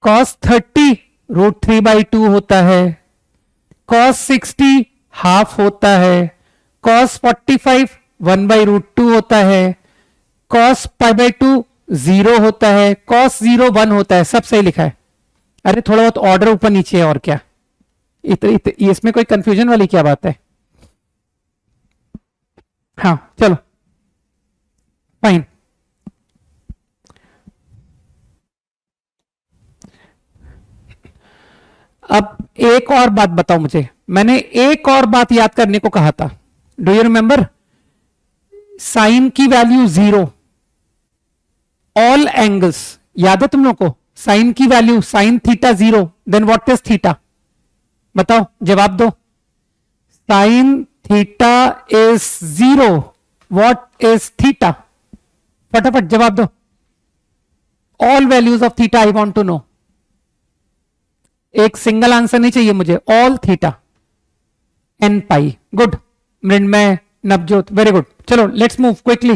कॉस 30 √3/2 होता है, कॉस 60 हाफ होता है, कॉस 45 1/√2 होता है, कॉस π/2 0 होता है, कॉस 0 1 होता है, सब सही लिखा है। अरे थोड़ा बहुत ऑर्डर ऊपर नीचे है, और क्या, इसमें कोई कंफ्यूजन वाली क्या बात है। हाँ चलो फाइन। अब एक और बात बताओ मुझे, मैंने एक और बात याद करने को कहा था, डू यू रिमेंबर। साइन की वैल्यू 0, ऑल एंगल्स, याद है तुम लोग को, साइन की value, sine theta 0, then what is theta? बताओ, जवाब दो। Sine theta is 0, what is theta? फटाफट जवाब दो। All values of theta I want to know. एक सिंगल आंसर नहीं चाहिए मुझे, all theta. N pi, good. Mrinmoy, Navjot, very good. चलो let's move quickly.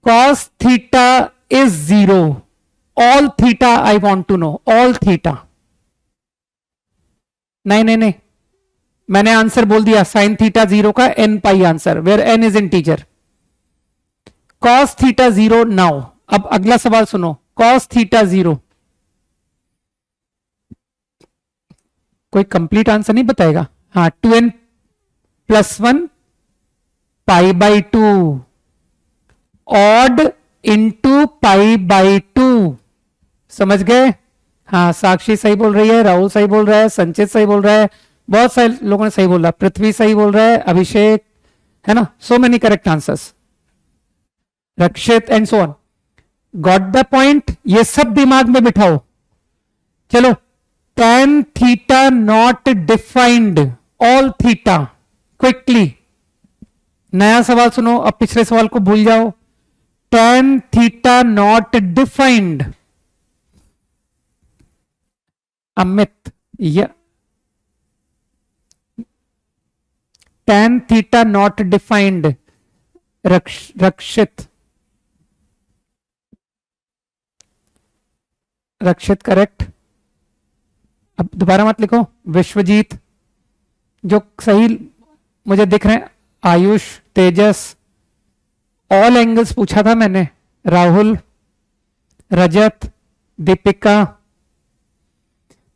Cos theta is 0, all theta I want to know, all theta. नहीं नहीं नहीं, मैंने answer बोल दिया, साइन थीटा 0 का n pi answer, where n is integer. Cos theta 0 now. अब अगला सवाल सुनो, कॉस थीटा 0। कोई कंप्लीट आंसर नहीं बताएगा? हाँ, 2n+1 pi by 2, odd into pi by 2। समझ गए? हाँ, साक्षी सही बोल रही है, राहुल सही बोल रहा है, संचित सही बोल रहा है, बहुत सारे लोगों ने सही बोला, पृथ्वी सही बोल रहा है, अभिषेक, है ना, so many correct answers, Rakshit and so on. Got the point? ये सब दिमाग में बिठाओ। चलो, tan theta naught defined, all theta, quickly. नया सवाल सुनो, अब पिछले सवाल को भूल जाओ। tan theta naught defined. Amit, या tan थीटा नॉट डिफाइंड, रक्षित, रक्षित करेक्ट। अब दोबारा मत लिखो। विश्वजीत, जो सही मुझे दिख रहे हैं, आयुष, तेजस, ऑल एंगल्स पूछा था मैंने, राहुल, रजत, दीपिका।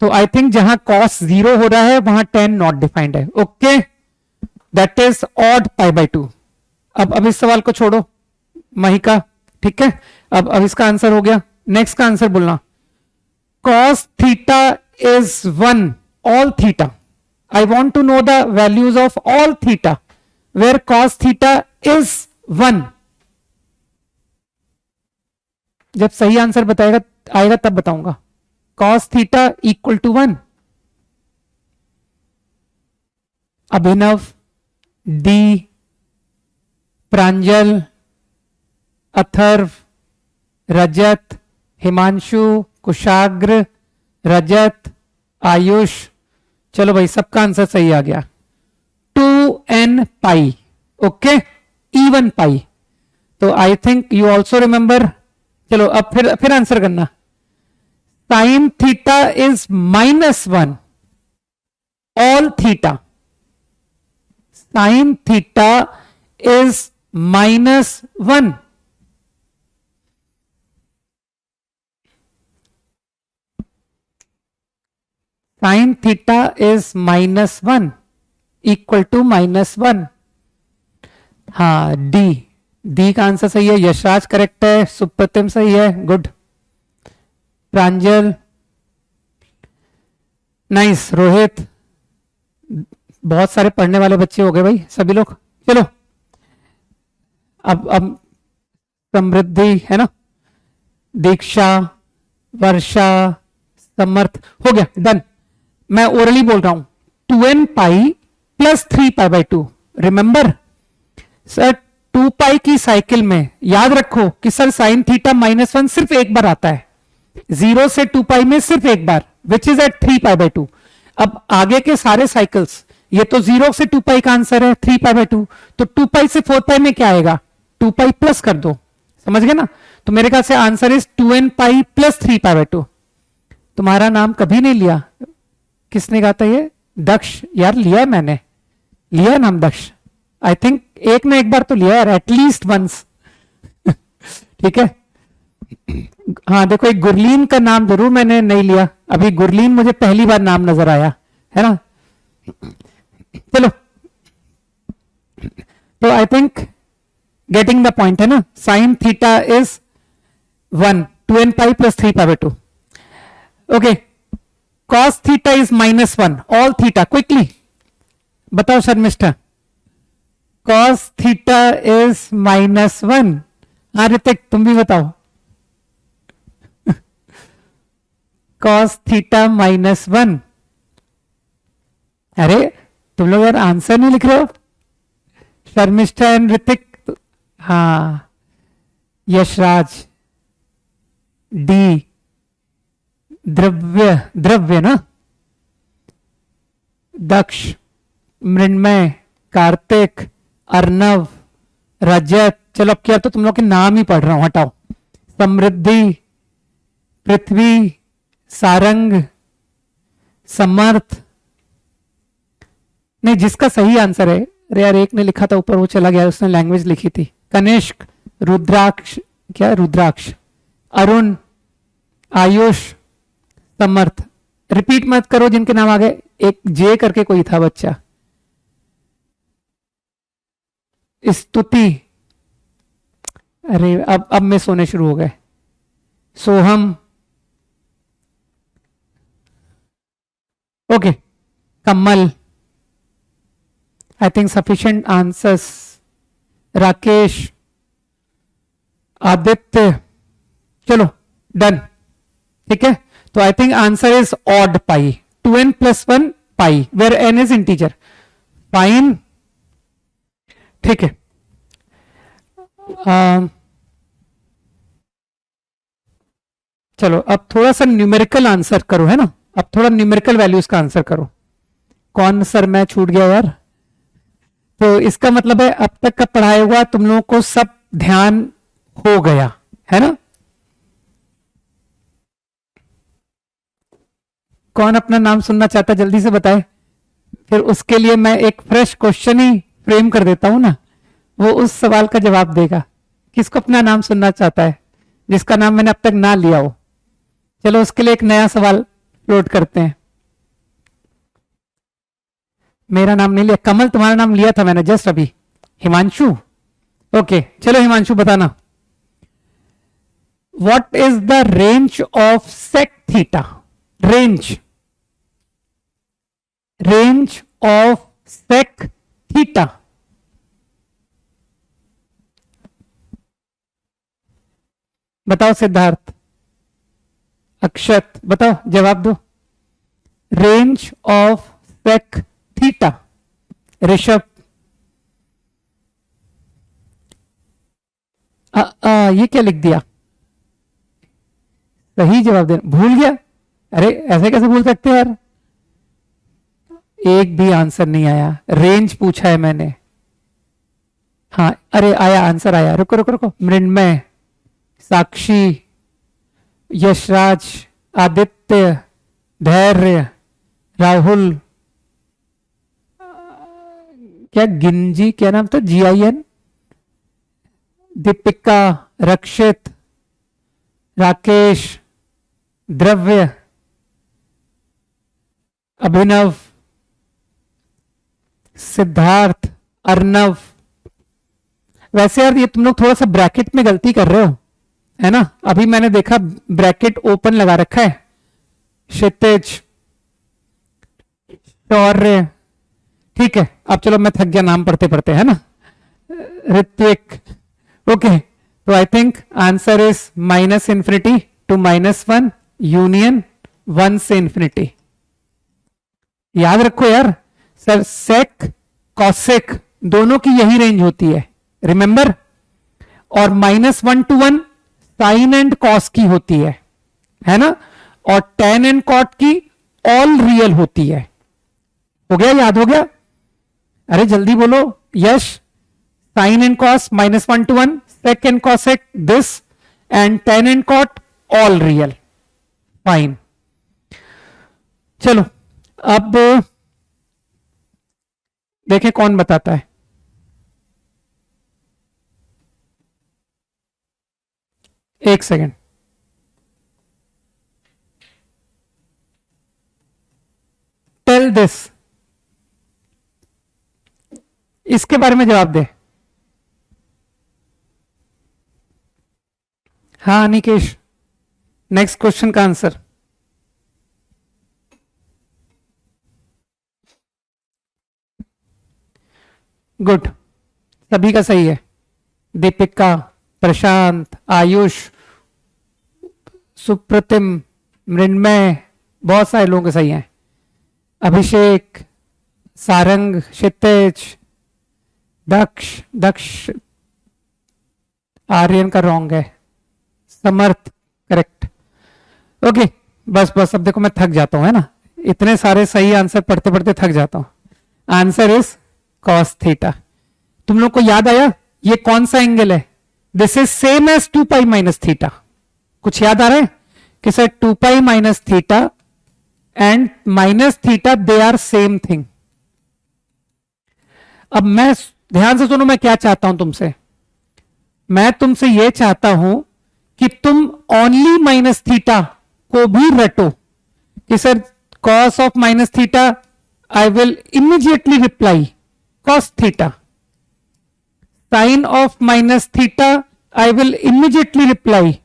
तो आई थिंक जहां कॉस 0 हो रहा है वहां tan नॉट डिफाइंड है। Okay, that is odd pi by 2। अब इस सवाल को छोड़ो महिका, ठीक है। अब इसका आंसर हो गया, नेक्स्ट का आंसर बोलना। cos theta is 1, all theta. I want to know the values of all theta, where cos theta is 1. जब सही आंसर बताएगा आएगा तब बताऊंगा। cos theta equal to 1। Abhinav, D, Pranjal, Atharva, Rajat, Himanshu, Kushagra, Rajat, Ayush. चलो भाई, सबका आंसर सही आ गया। 2n पाई, ओके, इवन पाई। तो I think you also remember. चलो अब फिर आंसर करना। Sine theta is -1, all theta. Sine theta is -1। Sine theta is -1 equal to -1। हाँ, डी का आंसर सही है। यशराज करेक्ट है, सुप्रतिम सही है, गुड। प्रांजल, नाइस। रोहित, बहुत सारे पढ़ने वाले बच्चे हो गए भाई सभी लोग। चलो अब समृद्धि, है ना, दीक्षा, वर्षा, समर्थ, हो गया, डन। मैं ओरली बोल रहा हूं, 2n pi plus 3 pi by 2। Remember sir, 2 पाई की साइकिल में याद रखो कि सर साइन थीटा -1 सिर्फ एक बार आता है, 0 से 2 पाई में सिर्फ एक बार, which is at 3 pi by 2। अब आगे के सारे साइकिल्स, ये तो 0 से 2 पाई का आंसर है, 3 पाई बाई 2, तो 2 पाई से 4 पाई में क्या आएगा? 2 पाई प्लस कर दो, समझ गए ना। तो मेरे ख्याल से answer is 2n pi plus 3 pi by 2। तुम्हारा नाम कभी नहीं लिया, किसने कहा था ये? दक्ष, यार लिया है मैंने, लिया है नाम दक्ष, आई थिंक एक ना एक बार तो लिया है, एटलीस्ट वंस। ठीक है। हाँ देखो, एक गुरलीन का नाम जरूर मैंने नहीं लिया, अभी गुरलीन मुझे पहली बार नाम नजर आया, है ना। चलो, तो I think getting the point, है ना। Sign theta is 1, 2n pi plus 3 pi by 2। Okay, cos theta is -1, all theta, quickly बताओ शर्मिष्ठा। cos theta is -1। हाँ ऋतिक, तुम भी बताओ। Cos theta -1। अरे तुम लोग यार आंसर नहीं लिख रहे हो। शर्मिष्ठा एंड ऋतिक, हाँ यशराज, डी द्रव्य, द्रव्य ना, दक्ष, मृण्मय, कार्तिक, अर्णव, रजत। चलो अब क्या, तो तुम लोग के नाम ही पढ़ रहा हूं, हटाओ। समृद्धि, पृथ्वी, सारंग, समर्थ। नहीं, जिसका सही आंसर है, अरे यार एक ने लिखा था ऊपर, वो चला गया, उसने लैंग्वेज लिखी थी। कनिष्क, रुद्राक्ष, क्या रुद्राक्ष, अरुण, आयुष, समर्थ। रिपीट मत करो जिनके नाम आ गए। एक जे करके कोई था बच्चा। स्तुति, अरे अब में सोने शुरू हो गए। Soham, okay. Kamal, I think sufficient answers. Rakesh, Aditya, चलो डन, ठीक है। तो I think answer is odd pi, 2n + 1 pi, where n is integer. Fine, ठीक है। चलो अब थोड़ा सा न्यूमेरिकल आंसर करो, है ना। अब थोड़ा न्यूमेरिकल वैल्यूज का आंसर करो। कौन सर, मैं छूट गया यार। तो इसका मतलब है अब तक का पढ़ाया हुआ तुम लोगों को सब ध्यान हो गया, है ना। कौन अपना नाम सुनना चाहता है, जल्दी से बताए। फिर उसके लिए मैं एक फ्रेश क्वेश्चन ही फ्रेम कर देता हूं ना, वो उस सवाल का जवाब देगा। किसको अपना नाम सुनना चाहता है, जिसका नाम मैंने अब तक ना लिया हो। चलो उसके लिए एक नया सवाल फ्लोट करते हैं। मेरा नाम नहीं लिया, कमल तुम्हारा नाम लिया था मैंने जस्ट अभी। हिमांशु, ओके चलो हिमांशु बताना। What is the range of sec theta. Range, range of sec theta. बताओ सिद्धार्थ, अक्षत, बताओ जवाब दो। Range of sec theta. Rishabh, ये क्या लिख दिया, सही जवाब देना भूल गया। अरे ऐसे कैसे भूल सकते हैं यार, एक भी आंसर नहीं आया। रेंज पूछा है मैंने। हाँ अरे आया, आंसर आया। रुको रुको रुको, मृण्मय, साक्षी, यशराज, आदित्य, धैर्य, राहुल, क्या गिंजी, क्या नाम था, GIN, दीपिका, रक्षित, राकेश, द्रव्य, अभिनव, सिद्धार्थ, अर्णव। वैसे यार ये तुम लोग थोड़ा सा ब्रैकेट में गलती कर रहे हो, है ना। अभी मैंने देखा ब्रैकेट ओपन लगा रखा है। क्षितिज, शौर्य, ठीक है। अब चलो मैं थक गया नाम पढ़ते पढ़ते, है ना। ऋत्विक, ओके। तो I think answer is -∞ to -1 union 1 से इंफिनिटी। याद रखो यार, सर सेक कॉसेक दोनों की यही रेंज होती है, रिमेंबर। और -1 to 1 साइन एंड कॉस की होती है ना। और टेन एंड कॉट की ऑल रियल होती है। हो गया, याद हो गया। अरे जल्दी बोलो। Yash, sine and cos -1 to 1, sec and cosec this, and tan and cot all real. Fine, चलो अब देखें कौन बताता है। एक सेकेंड, टेल दिस, इसके बारे में जवाब दे। हाँ निकेश, नेक्स्ट क्वेश्चन का आंसर। गुड, सभी का सही है। दीपिका, प्रशांत, आयुष, सुप्रतिम, मृण्मय, बहुत सारे लोगों के सही हैं। अभिषेक, सारंग, क्षितिज, दक्ष, दक्ष आर्यन का रॉन्ग है, समर्थ करेक्ट। ओके बस बस, अब देखो मैं थक जाता हूं, है ना, इतने सारे सही आंसर पढ़ते पढ़ते थक जाता हूं। Answer is cos theta. तुम लोग को याद आया ये कौन सा एंगल है? This is same as 2 pi minus theta. कुछ याद आ रहा है कि sir 2 pi minus theta and minus theta they are same thing. अब मैं ध्यान से सुनो, मैं क्या चाहता हूं तुमसे, मैं तुमसे यह चाहता हूं कि तुम ओनली माइनस थीटा को भी रटो कि sir cos of minus theta, I will immediately reply cos theta. Sine of minus theta, I will immediately reply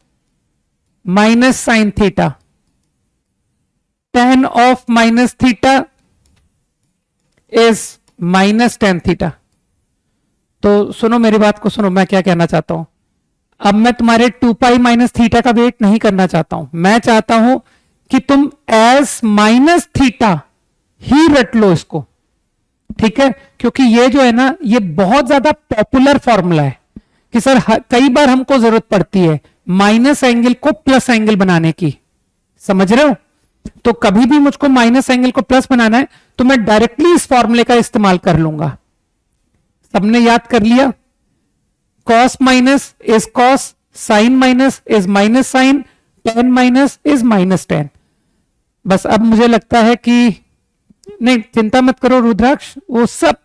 minus sine theta. tan of minus theta is minus tan theta. तो सुनो मेरी बात को, सुनो मैं क्या कहना चाहता हूं। अब मैं तुम्हारे 2 पाई माइनस थीटा का वेट नहीं करना चाहता हूं, मैं चाहता हूं कि तुम एस माइनस थीटा ही रट लो इसको, ठीक है? क्योंकि ये जो है ना, ये बहुत ज्यादा पॉपुलर फॉर्मूला है कि सर कई बार हमको जरूरत पड़ती है माइनस एंगल को प्लस एंगल बनाने की, समझ रहे हो? तो कभी भी मुझको माइनस एंगल को प्लस बनाना है तो मैं डायरेक्टली इस फॉर्मूले का इस्तेमाल कर लूंगा। सबने याद कर लिया? Cos minus is cos, sine minus is minus sine, tan minus is minus tan। बस अब मुझे लगता है कि नहीं, चिंता मत करो रुद्राक्ष, वो सब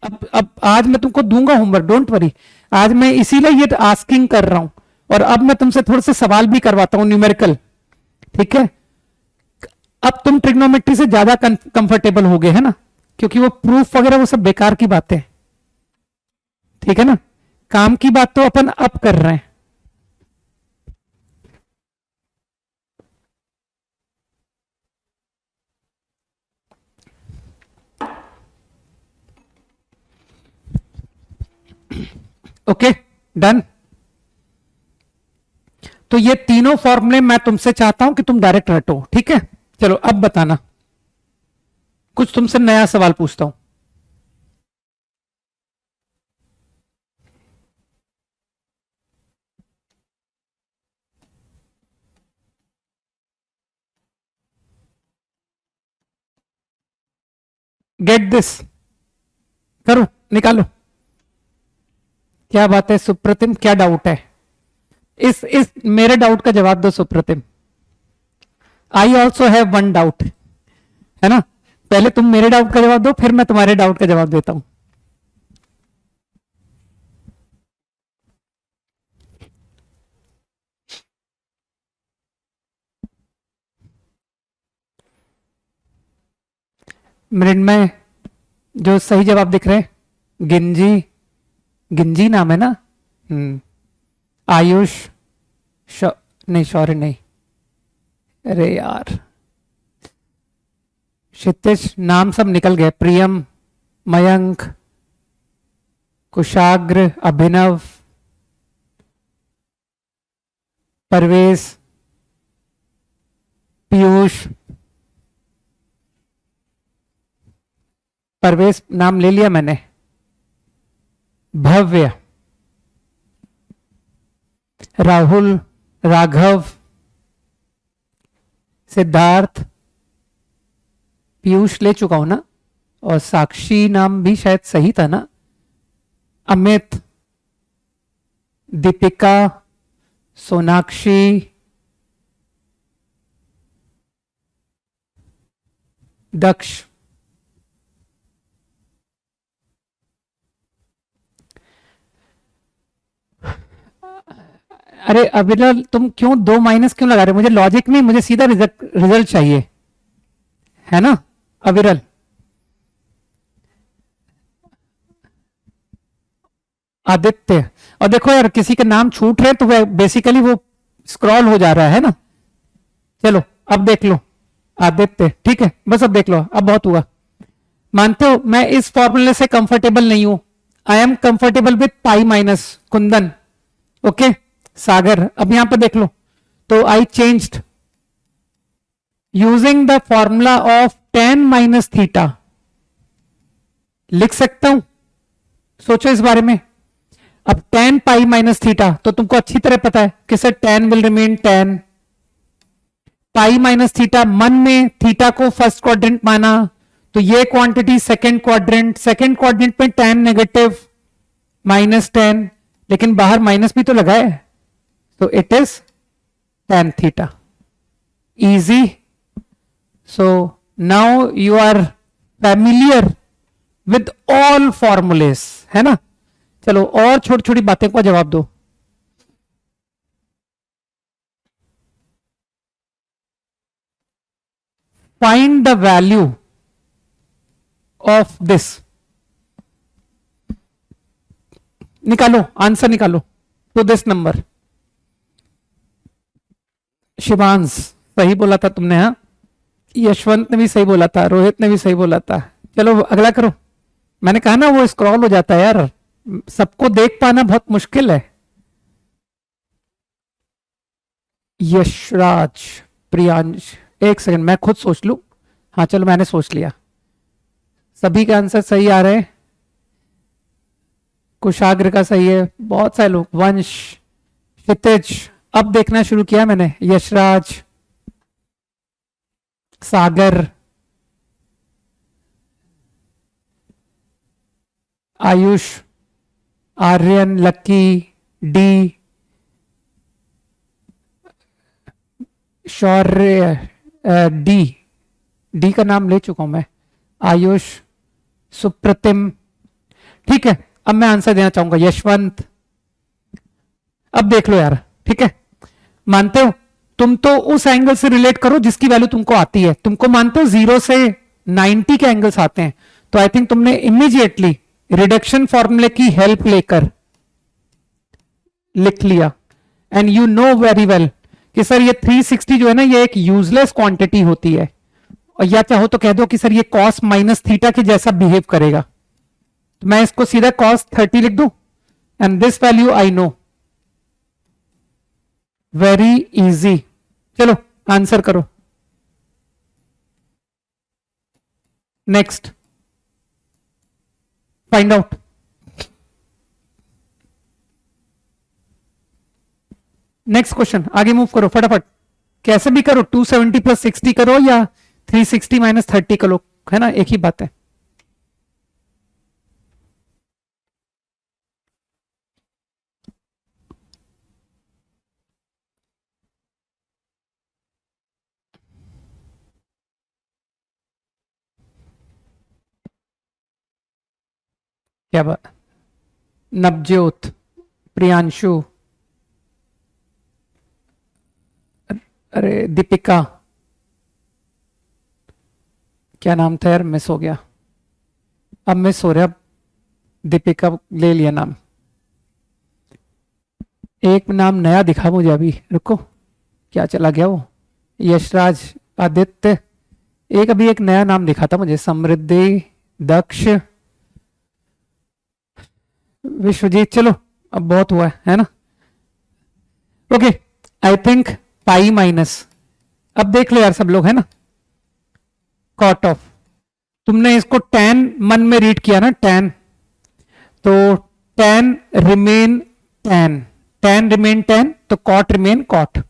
अब आज मैं तुमको दूंगा होमवर्क, डोंट वरी। आज मैं इसीलिए ये आस्किंग कर रहा हूं, और अब मैं तुमसे थोड़े से सवाल भी करवाता हूं न्यूमेरिकल, ठीक है? अब तुम ट्रिग्नोमेट्री से ज्यादा कंफर्टेबल हो गए है ना, क्योंकि वो प्रूफ वगैरह वो सब बेकार की बातें, ठीक है ना? काम की बात तो अपन अब कर रहे हैं। Okay done. तो ये तीनों फॉर्मूले मैं तुमसे चाहता हूं कि तुम डायरेक्ट रटो, ठीक है? चलो अब बताना, कुछ तुमसे नया सवाल पूछता हूं। गेट दिस, करो निकालो। क्या बात है सुप्रतिम, क्या डाउट है? इस मेरे डाउट का जवाब दो Supratim. I also have one doubt, है ना? पहले तुम मेरे डाउट का जवाब दो, फिर मैं तुम्हारे डाउट का जवाब देता हूं। मृण्मय, जो सही जवाब दिख रहे हैं, गिंजी, गिंजी नाम है ना? आयुष, नहीं शौर्य नहीं, अरे यार क्षितिज, नाम सब निकल गए। प्रियम, मयंक, कुशाग्र, अभिनव, परवेश, पीयूष, परवेश नाम ले लिया मैंने, भव्य, राहुल, राघव, सिद्धार्थ, पीयूष ले चुका हूं ना, और साक्षी नाम भी शायद सही था ना, अमित, दीपिका, सोनाक्षी, दक्ष, अरे अविरल तुम क्यों 2 माइनस क्यों लगा रहे हो? मुझे लॉजिक नहीं, मुझे सीधा रिजल्ट चाहिए, है ना अविरल? आदित्य, और देखो यार किसी के नाम छूट रहे तो वह बेसिकली वो स्क्रॉल हो जा रहा है ना। चलो अब देख लो, आदित्य, ठीक है बस अब देख लो, अब बहुत हुआ। मानते हो मैं इस फॉर्मूले से कंफर्टेबल नहीं हूं, I am comfortable with pi minus. Kundan, okay, Sagar, अब यहां पर देख लो, तो I changed using the formula of tan minus theta लिख सकता हूं? सोचो इस बारे में। अब tan पाई माइनस थीटा तो तुमको अच्छी तरह पता है कि sir tan will remain tan, pi minus theta, मन में थीटा को फर्स्ट क्वाड्रेंट माना, तो ये क्वांटिटी सेकंड क्वाड्रेंट में tan नेगेटिव माइनस tan, लेकिन बाहर माइनस भी तो लगा है, तो it is tan theta. Easy. So now you are familiar with all formulas, है ना? चलो और छोटी छोटी बातें का जवाब दो। Find the value of this, निकालो आंसर निकालो टू दिस नंबर। शिवांश सही बोला था तुमने, हाँ? यशवंत ने भी सही बोला था, रोहित ने भी सही बोला था। चलो अगला करो। मैंने कहा ना वो स्क्रॉल हो जाता है यार, सबको देख पाना बहुत मुश्किल है। यशराज, प्रियांश, एक सेकंड मैं खुद सोच लूं। हाँ चलो मैंने सोच लिया, सभी के आंसर सही आ रहे हैं। कुशाग्र का सही है, बहुत सारे लोग, वंश, क्षितिज, अब देखना शुरू किया मैंने, यशराज, सागर, आयुष, आर्यन, लक्की, डी, शौर्य, डी, डी का नाम ले चुका हूं मैं, आयुष, सुप्रतिम। ठीक है, अब मैं आंसर देना चाहूंगा, यशवंत। अब देख लो यार, ठीक है, मानते हो? तुम तो उस एंगल से रिलेट करो जिसकी वैल्यू तुमको आती है। तुमको मानते हो 0 से 90 के एंगल्स आते हैं, तो आई थिंक तुमने इमीडिएटली रिडक्शन फॉर्मूले की हेल्प लेकर लिख लिया। And you know very well कि सर ये 360 जो है ना, ये एक यूजलेस क्वांटिटी होती है, और या चाहो तो कह दो कि सर ये कॉस माइनस थीटा के जैसा बिहेव करेगा, तो मैं इसको सीधा कॉस 30 लिख दूं, and this value I know. Very easy. चलो आंसर करो। Next, find out. Next question, आगे मूव करो फटाफट, कैसे भी करो, 270 प्लस 60 करो या 360 माइनस 30 करो, है ना, एक ही बात है। क्या बात, नवज्योत, प्रियांशु, अरे दीपिका, क्या नाम था यार, मिस हो गया, अब मिस हो रहा, दीपिका ले लिया नाम। एक नाम नया दिखा मुझे अभी, रुको, क्या चला गया वो, यशराज, आदित्य, एक अभी एक नया नाम दिखा था मुझे, समृद्धि, दक्ष, विश्वजीत। चलो अब बहुत हुआ है ना? Okay, I think pi minus, अब देख लो यार सब लोग, है ना, कॉट ऑफ, तुमने इसको tan मन में रीड किया ना, tan, तो tan remain tan, tan remain tan, तो कॉट रिमेन कॉट।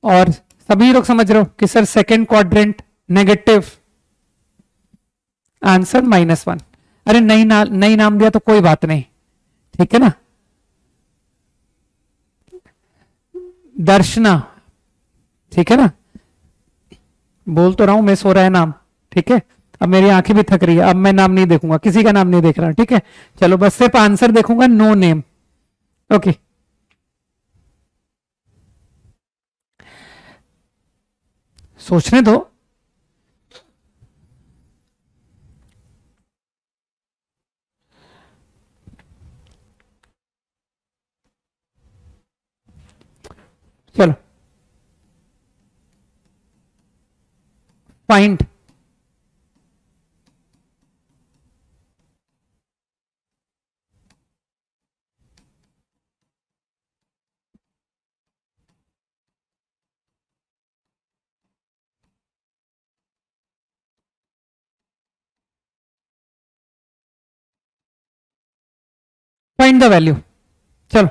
और सभी लोग समझ रहे हो कि sir second quadrant negative, answer -1। अरे नई नाम दिया तो कोई बात नहीं, ठीक है ना, दर्शना, ठीक है ना, बोल तो रहा हूं, मिस हो रहा है नाम, ठीक है। अब मेरी आंखें भी थक रही है, अब मैं नाम नहीं देखूंगा, किसी का नाम नहीं देख रहा, ठीक है। चलो बस सिर्फ आंसर देखूंगा, नो नेम। ओके, सोचने दो। चलो, फाइंड फाइंड द वैल्यू। चलो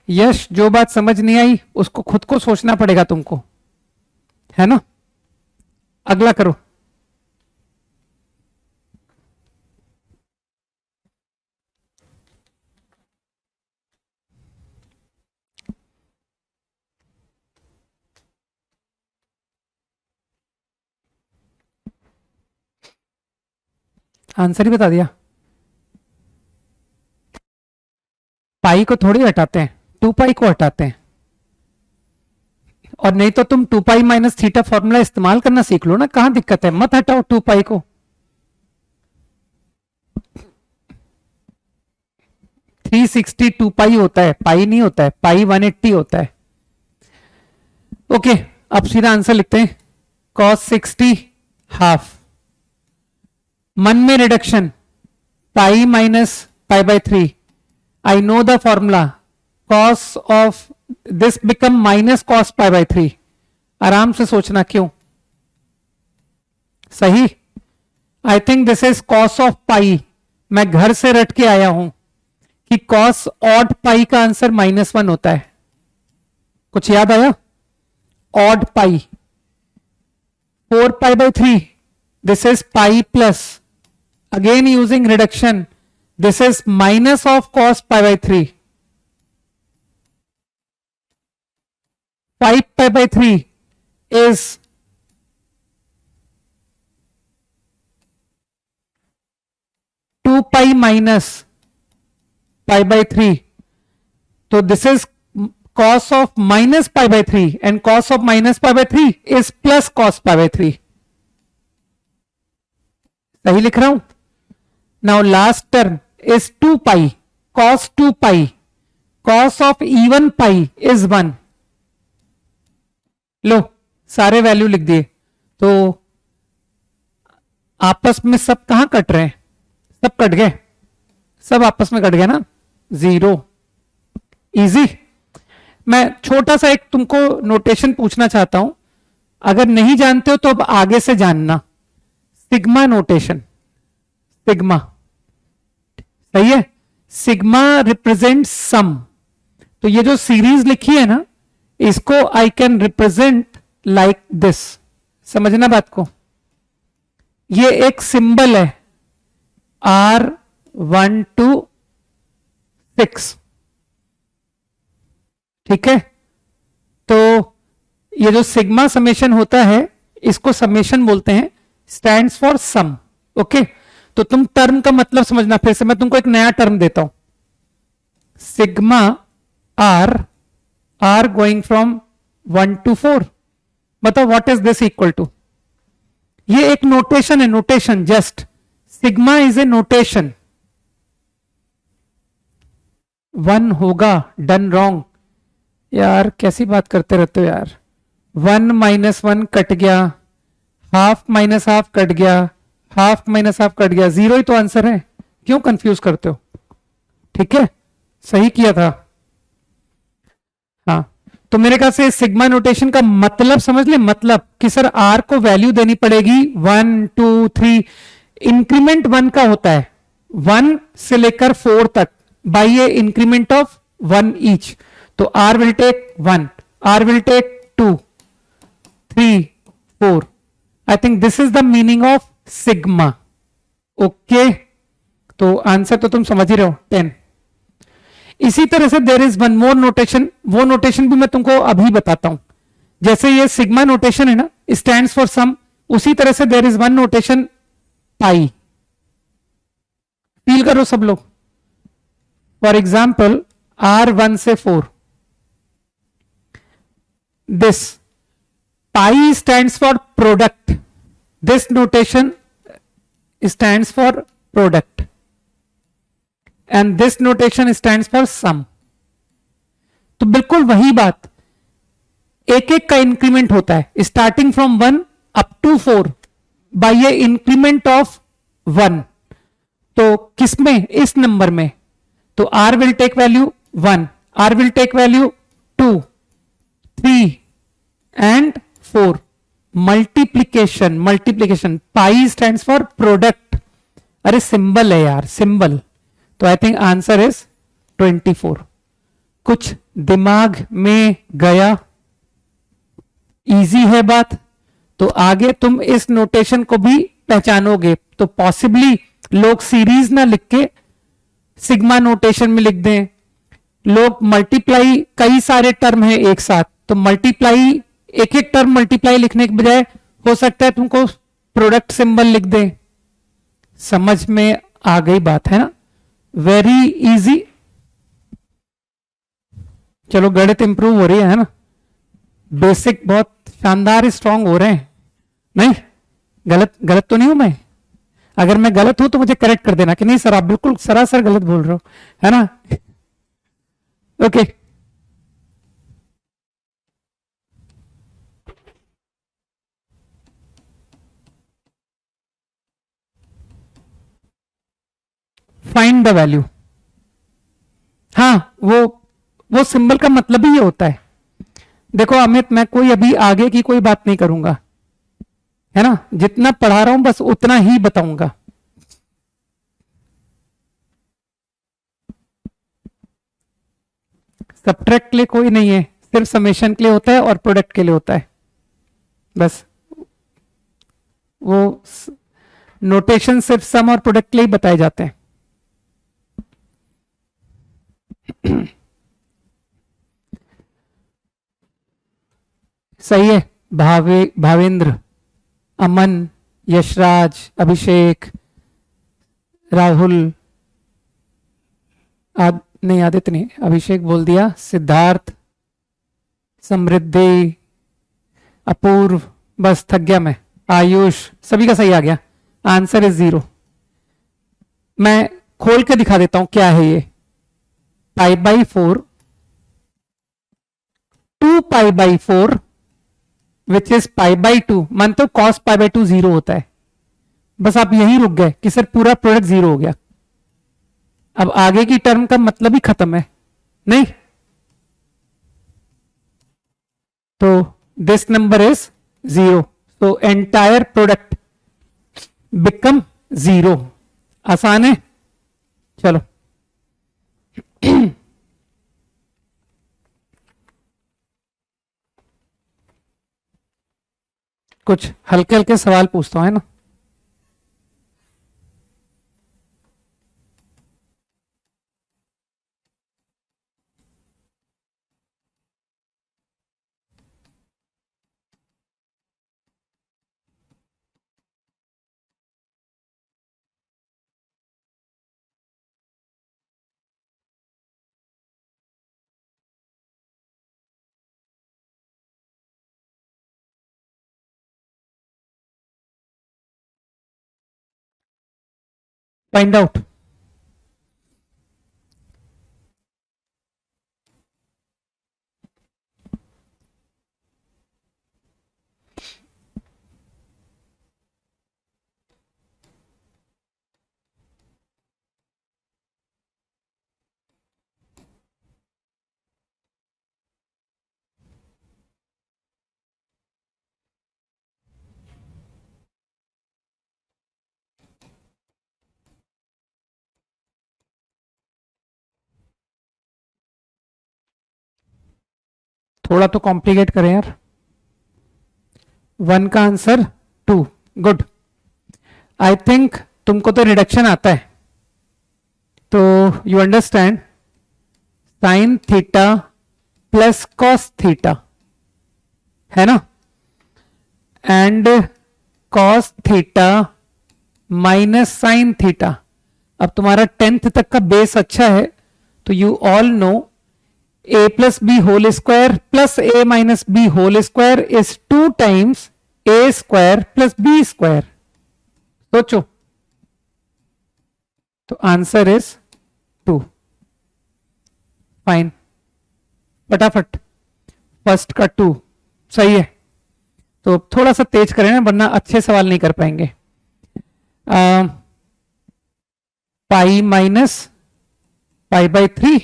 यश, जो बात समझ नहीं आई उसको खुद को सोचना पड़ेगा तुमको, है ना। अगला करो। आंसर ही बता दिया। पाई को थोड़ी हटाते हैं, 2 पाई को हटाते हैं। और नहीं तो तुम 2 पाई माइनस थीटा फॉर्मूला इस्तेमाल करना सीख लो ना, कहां दिक्कत है, मत हटाओ 2 पाई को। 360 2 पाई होता है, पाई नहीं होता है, पाई 180 होता है। ओके, अब सीधा आंसर लिखते हैं। cos 60 हाफ, मन में reduction, pi minus pi by 3। I know the formula, cos of this become minus cos pi by 3। आराम से सोचना क्यों, सही। I think this is cos of pi. मैं घर से रट के आया हूं कि cos ऑड पाई का आंसर -1 होता है। कुछ याद आया? Odd pi 4 pi by 3, this is pi plus, again using reduction, this is minus of cos pi by 3। 5 pi by 3 is 2 pi minus pi by 3। तो this is cos of minus pi by 3 and cos of minus pi by 3 is plus cos pi by 3। सही लिख रहा हूं? Now last term is 2 pi, cos 2 pi, cos of even pi is 1। लो सारे value लिख दिए। तो आपस में सब कहां कट रहे हैं? सब कट गए, सब आपस में कट गए ना, 0। इजी। मैं छोटा सा एक तुमको नोटेशन पूछना चाहता हूं, अगर नहीं जानते हो तो अब आगे से जानना। सिग्मा नोटेशन, सिग्मा, सही है। Sigma represent sum. तो ये जो सीरीज लिखी है ना, इसको I can represent like this. समझना बात को, ये एक सिंबल है R1 to 6, ठीक है। तो ये जो सिग्मा समेशन होता है, इसको समेशन बोलते हैं, स्टैंड्स फॉर सम। ओके, तो तुम टर्म का मतलब समझना। फिर से मैं तुमको एक नया टर्म देता हूं, sigma R going from 1 to 4। बताओ what is this equal to? ये एक नोटेशन है, notation just. Sigma is a notation. 1 होगा, डन रॉन्ग। यार कैसी बात करते रहते हो यार। 1 माइनस 1 कट गया, हाफ माइनस हाफ कट गया, हाफ माइनस हाफ कट गया, 0 ही तो आंसर है। क्यों कंफ्यूज करते हो? ठीक है, सही किया था। हाँ, तो मेरे ख्याल से सिग्मा नोटेशन का मतलब समझ ले। मतलब कि सर आर को वैल्यू देनी पड़ेगी 1 2 3। इंक्रीमेंट 1 का होता है, 1 से लेकर 4 तक, by a increment of 1 each. तो R will take 1, R will take 2 3 4। I think this is the meaning of sigma. Okay, तो आंसर तो तुम समझ ही रहे हो, 10। इसी तरह से there is one more notation, वो नोटेशन भी मैं तुमको अभी बताता हूं। जैसे ये सिग्मा नोटेशन है ना, स्टैंड्स फॉर सम, उसी तरह से there is one notation pi. Feel करो सब लोग। फॉर एग्जाम्पल R1 से 4, this pi stands for product, this notation stands for product, and this notation stands for sum. तो बिल्कुल वही बात, एक एक का इंक्रीमेंट होता है, starting from 1 up to 4 by a increment of 1। तो किसमें? इस नंबर में। तो R will take value 1, R will take value 2 3 and 4। Multiplication, multiplication, pi stands for product, अरे सिंबल है यार, सिंबल। तो आई थिंक आंसर इज 24। कुछ दिमाग में गया, इजी है बात, तो आगे तुम इस नोटेशन को भी पहचानोगे। तो पॉसिबली लोग सीरीज ना लिख के सिग्मा नोटेशन में लिख दें, लोग मल्टीप्लाई, कई सारे टर्म है एक साथ, तो मल्टीप्लाई, एक एक टर्म मल्टीप्लाई लिखने के बजाय हो सकता है तुमको प्रोडक्ट सिंबल लिख दें। समझ में आ गई बात है ना, वेरी इजी। चलो गणित इंप्रूव हो रही है ना, बेसिक बहुत शानदार स्ट्रांग हो रहे हैं। नहीं, गलत गलत तो नहीं हूं मैं? अगर मैं गलत हूं तो मुझे करेक्ट कर देना कि नहीं सर आप बिल्कुल सरासर गलत बोल रहे हो, है ना? Okay find the value. हाँ, वो सिंबल का मतलब ही ये होता है। देखो अमित, मैं कोई अभी आगे की कोई बात नहीं करूंगा, है ना? जितना पढ़ा रहा हूं बस उतना ही बताऊंगा। सब्ट्रैक्ट के लिए कोई नहीं है, सिर्फ समेशन के लिए होता है और प्रोडक्ट के लिए होता है, बस। वो नोटेशन सिर्फ सम और प्रोडक्ट के लिए बताए जाते हैं। सही है। भावेंद्र, अमन, यशराज, अभिषेक, राहुल, नहीं आदित्य नहीं, अभिषेक बोल दिया, सिद्धार्थ, समृद्धि, अपूर्व, बस थक गया मैं, आयुष, सभी का सही आ गया। Answer is 0। मैं खोल के दिखा देता हूं क्या है ये। π/4, 2π/4 विच इज π/2। मानते हो cos π/2 0 होता है, बस आप यहीं रुक गए कि सर पूरा प्रोडक्ट 0 हो गया। अब आगे की टर्म का मतलब ही खत्म है, नहीं? तो दिस नंबर इज 0, तो एंटायर प्रोडक्ट बिकम 0। आसान है। चलो कुछ हल्के हल्के सवाल पूछता हूं, है ना? Find out. थोड़ा तो कॉम्प्लिकेट करें यार। 1 का आंसर 2, गुड। आई थिंक तुमको तो रिडक्शन आता है, तो you understand sine theta plus cos theta, है ना? And cos theta minus sine theta. अब तुम्हारा 10th तक का बेस अच्छा है, तो you all know a plus b whole square plus a minus b whole square is 2 times a square plus b square. सोचो, तो आंसर इज 2। फाइन, फटाफट, फर्स्ट का 2 सही है। तो थोड़ा सा तेज करें ना, वरना अच्छे सवाल नहीं कर पाएंगे। Pi minus π/3,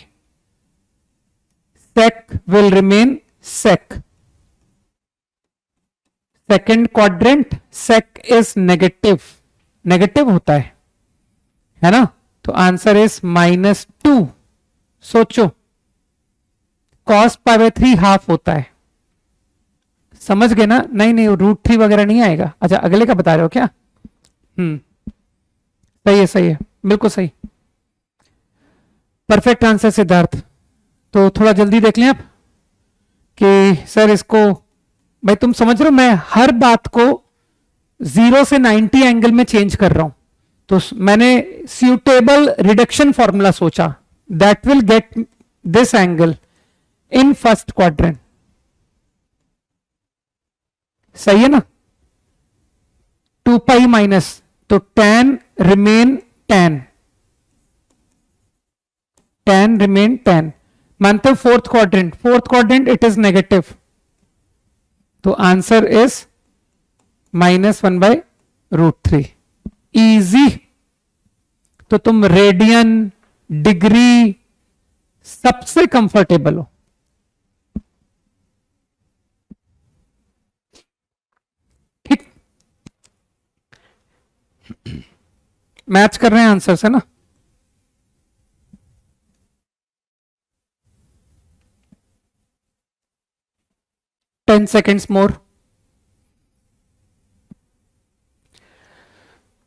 sec will remain sec, second quadrant sec is negative, negative होता है ना, तो आंसर इज -2। सोचो, cos π/3 हाफ होता है, समझ गए ना? नहीं नहीं, √3 वगैरह नहीं आएगा। अच्छा, अगले का बता रहे हो क्या? सही है, सही है, बिल्कुल सही, परफेक्ट आंसर सिद्धार्थ। तो थोड़ा जल्दी देख लें आप कि सर इसको, भाई तुम समझ रहे हो मैं हर बात को 0 से 90 एंगल में चेंज कर रहा हूं। तो मैंने सुटेबल रिडक्शन फॉर्मूला सोचा, that will get this angle in first quadrant. सही है ना? 2 माइनस, तो tan remain tan, tan remain tan। मानते हो fourth quadrant, fourth quadrant it is negative, तो आंसर इज -1/√3। इजी। तो तुम रेडियन, डिग्री सबसे कंफर्टेबल हो। ठीक, मैच कर रहे हैं आंसर से ना? Ten seconds more.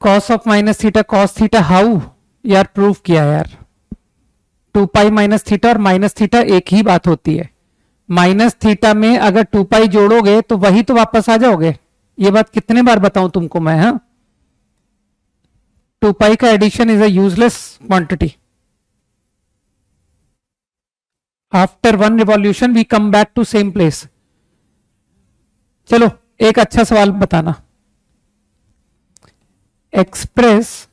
Cos of minus theta cos theta, how यार प्रूफ किया यार। 2 माइनस थीटा और माइनस थीटा एक ही बात होती है। माइनस थीटा में अगर 2 जोड़ोगे तो वही तो वापस आ जाओगे। ये बात कितने बार बताऊं तुमको मैं? हाँ, 2 का addition is a useless quantity. After one revolution we come back to same place. चलो एक अच्छा सवाल बताना। एक्सप्रेस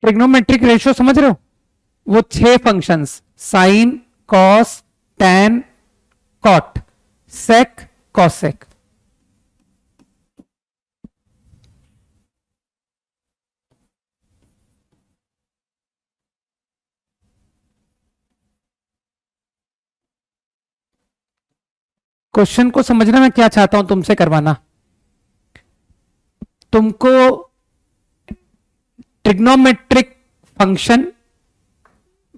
ट्रिग्नोमेट्रिक रेशियो समझ रहे हो? वो 6 functions, sine, cos, tan, cot, sec, cosec. Question को समझना मैं क्या चाहता हूं तुमसे करवाना। तुमको trigonometric function,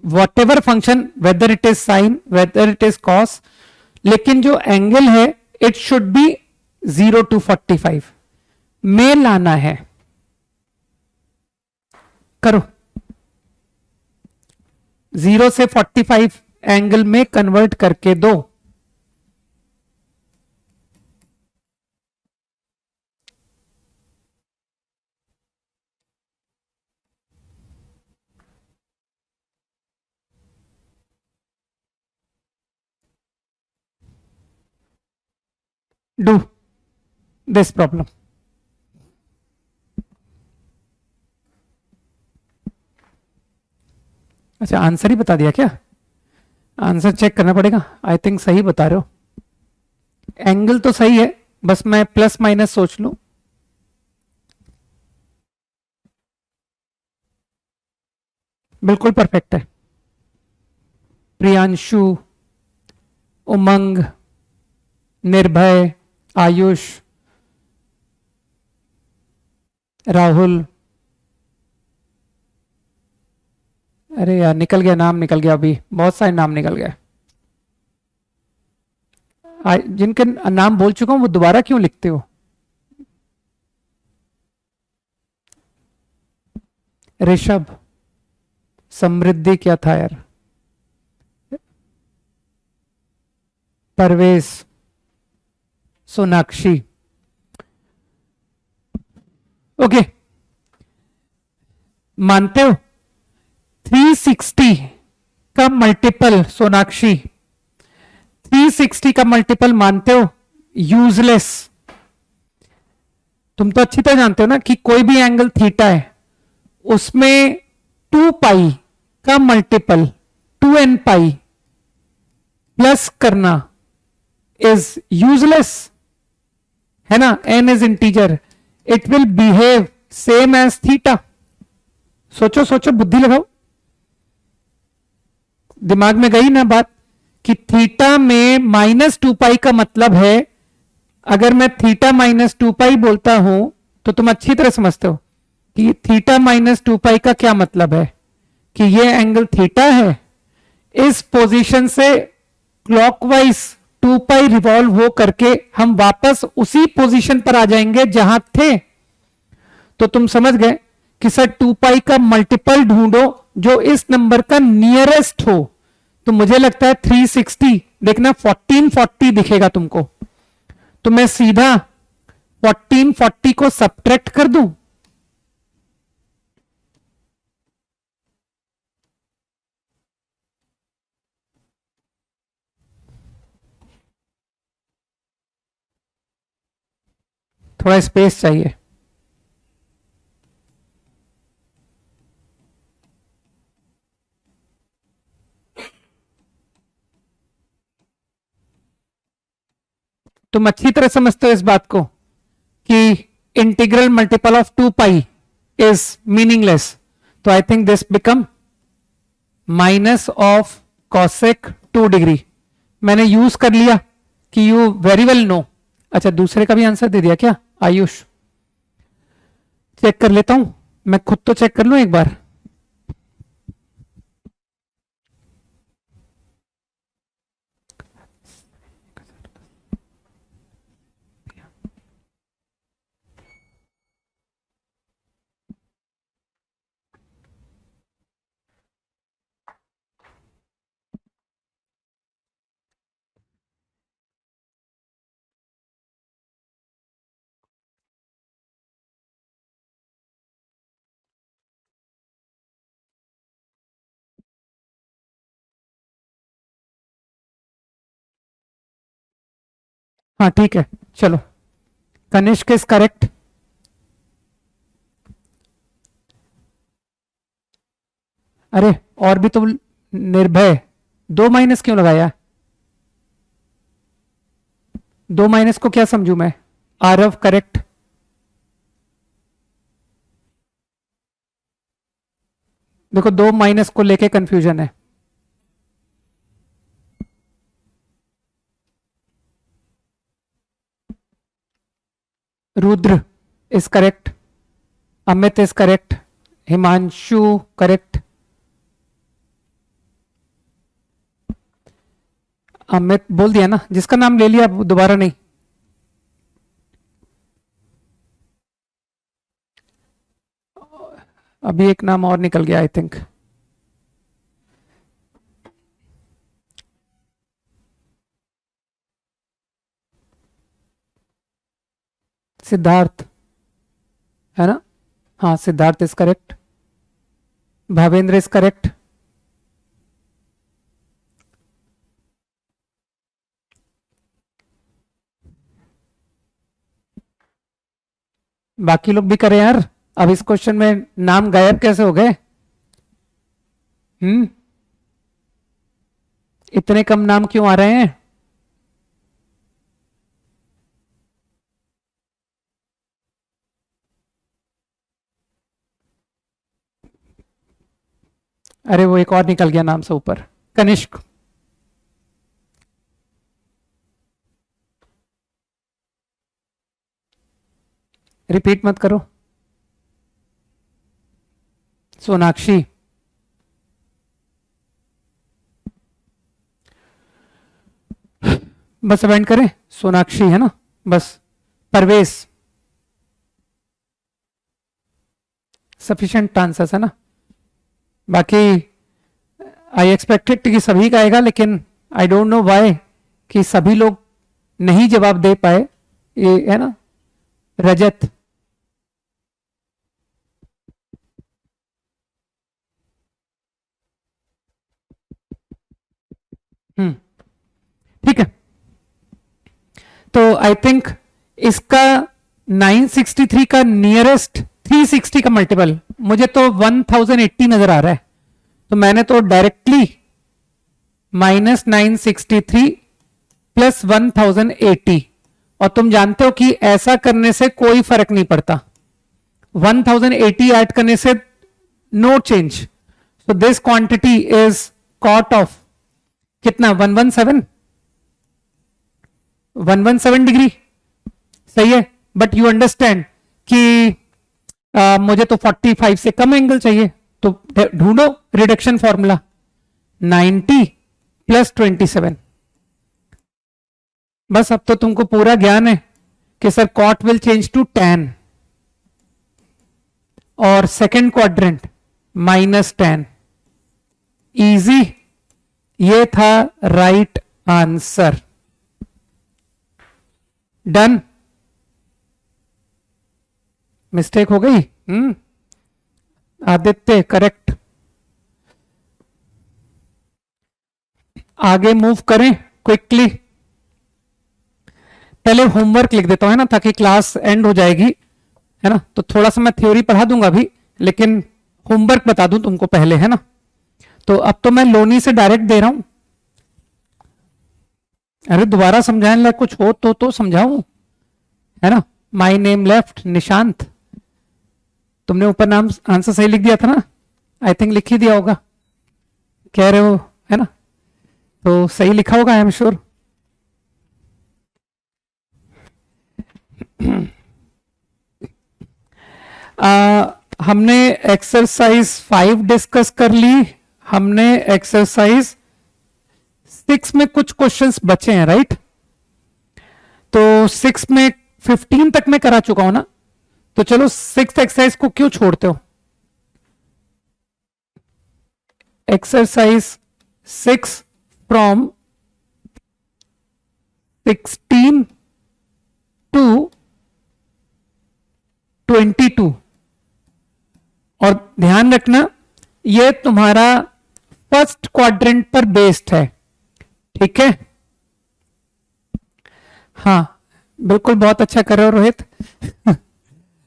whatever function, whether it is sine, whether it is cos, लेकिन जो एंगल है इट शुड बी 0 to 45 में लाना है। करो, 0 से 45 एंगल में कन्वर्ट करके दो। Do this problem. अच्छा, आंसर ही बता दिया क्या? आंसर चेक करना पड़ेगा। आई थिंक सही बता रहे हो, एंगल तो सही है, बस मैं प्लस माइनस सोच लूं। बिल्कुल परफेक्ट है। प्रियांशु, उमंग, निर्भय, आयुष, राहुल, अरे यार निकल गया नाम, निकल गया, अभी बहुत सारे नाम निकल गए। जिनके नाम बोल चुका हूं वो दोबारा क्यों लिखते हो? ऋषभ, समृद्धि क्या था यार, परवेश, सोनाक्षी। ओके, मानते हो 360 का मल्टीपल, सोनाक्षी 360 का मल्टीपल मानते हो? यूजलेस। तुम तो अच्छी तरह जानते हो ना कि कोई भी एंगल थीटा है उसमें 2 पाई का मल्टीपल 2n पाई प्लस करना इज यूजलेस, है ना? n is integer, it will behave same as theta. सोचो सोचो, बुद्धि लगाओ। दिमाग में गई ना बात कि थीटा में -2 पाई का मतलब है, अगर मैं थीटा -2 पाई बोलता हूं तो तुम अच्छी तरह समझते हो कि थीटा -2 पाई का क्या मतलब है, कि ये एंगल थीटा है, इस पोजीशन से क्लॉकवाइज 2 पाई रिवॉल्व हो करके हम वापस उसी पोजीशन पर आ जाएंगे जहां थे। तो तुम समझ गए कि सर 2 पाई का मल्टीपल ढूंढो जो इस नंबर का नियरेस्ट हो। तो मुझे लगता है 360, देखना 1440 दिखेगा तुमको, तो मैं सीधा 1440 को सब्ट्रैक्ट कर दूं। थोड़ा स्पेस चाहिए। तुम अच्छी तरह समझते हो इस बात को कि integral multiple of 2 pi is meaningless. तो I think this become minus of cosec 2 degree. मैंने यूज कर लिया कि यू वेरी वेल नो। अच्छा, दूसरे का भी आंसर दे दिया क्या? आयुष, चेक कर लेता हूं, मैं खुद तो चेक कर लूं एक बार। हाँ ठीक है, चलो। Kanishk is correct. अरे और भी तो निर्भय, 2 माइनस क्यों लगाया? 2 माइनस को क्या समझू मैं? आरव करेक्ट। देखो 2 माइनस को लेके कंफ्यूजन है। Rudra is correct, Amit is correct, Himanshu correct. Amit बोल दिया ना, जिसका नाम ले लिया दोबारा नहीं। अभी एक नाम और निकल गया आई थिंक। सिद्धार्थ, है ना? हाँ, Siddharth is correct. Bhavendra is correct. बाकी लोग भी करें यार। अब इस क्वेश्चन में नाम गायब कैसे हो गए? हम्म, इतने कम नाम क्यों आ रहे हैं? अरे वो एक और निकल गया नाम से ऊपर, कनिष्क। रिपीट मत करो। सोनाक्षी, बस अवेंड करें। सोनाक्षी है ना, बस। परवेश, सफिशिएंट आंसर्स है ना? बाकी आई एक्सपेक्टेड कि सभी का आएगा, लेकिन आई डोंट नो व्हाई कि सभी लोग नहीं जवाब दे पाए, ये है ना? रजत, हम्म, ठीक है, तो आई थिंक इसका 963 का नियरेस्ट 360 का मल्टीपल मुझे तो 1080 नजर आ रहा है, तो मैंने तो डायरेक्टली -963 प्लस 1080, और तुम जानते हो कि ऐसा करने से कोई फर्क नहीं पड़ता, 1080 ऐड करने से no change, so this quantity is cot of कितना 117 डिग्री, सही है। बट यू अंडरस्टैंड कि मुझे तो 45 से कम एंगल चाहिए, तो ढूंढो रिडक्शन फॉर्मूला 90 प्लस 27। बस अब तो तुमको पूरा ज्ञान है कि sir cot will change to tan, और सेकेंड क्वाड्रेंट -tan। इजी, ये था राइट आंसर। डन, मिस्टेक हो गई। आदित्य करेक्ट। आगे मूव करें क्विकली, पहले होमवर्क लिख देता हूं है ना, ताकि क्लास एंड हो जाएगी, है ना। तो थोड़ा सा मैं थ्योरी पढ़ा दूंगा अभी, लेकिन होमवर्क बता दूं तुमको पहले, है ना। तो अब तो मैं लोनी से डायरेक्ट दे रहा हूं। अरे दोबारा समझाने लायक कुछ हो तो समझाऊं, है ना। माय नेम लेफ्ट निशांत, तुमने ऊपर नाम आंसर सही लिख दिया था ना, आई थिंक लिख ही दिया होगा, कह रहे हो, है ना। तो सही लिखा होगा, आई एम श्योर। हमने एक्सरसाइज 5 डिस्कस कर ली, हमने एक्सरसाइज 6 में कुछ क्वेश्चंस बचे हैं, राइट। तो 6 में 15 तक मैं करा चुका हूं ना, तो चलो 6th एक्सरसाइज को क्यों छोड़ते हो। एक्सरसाइज 6 फ्रॉम 16 टू 22, और ध्यान रखना ये तुम्हारा फर्स्ट क्वाड्रेंट पर बेस्ड है, ठीक है। हाँ बिल्कुल, बहुत अच्छा कर रहे हो रोहित।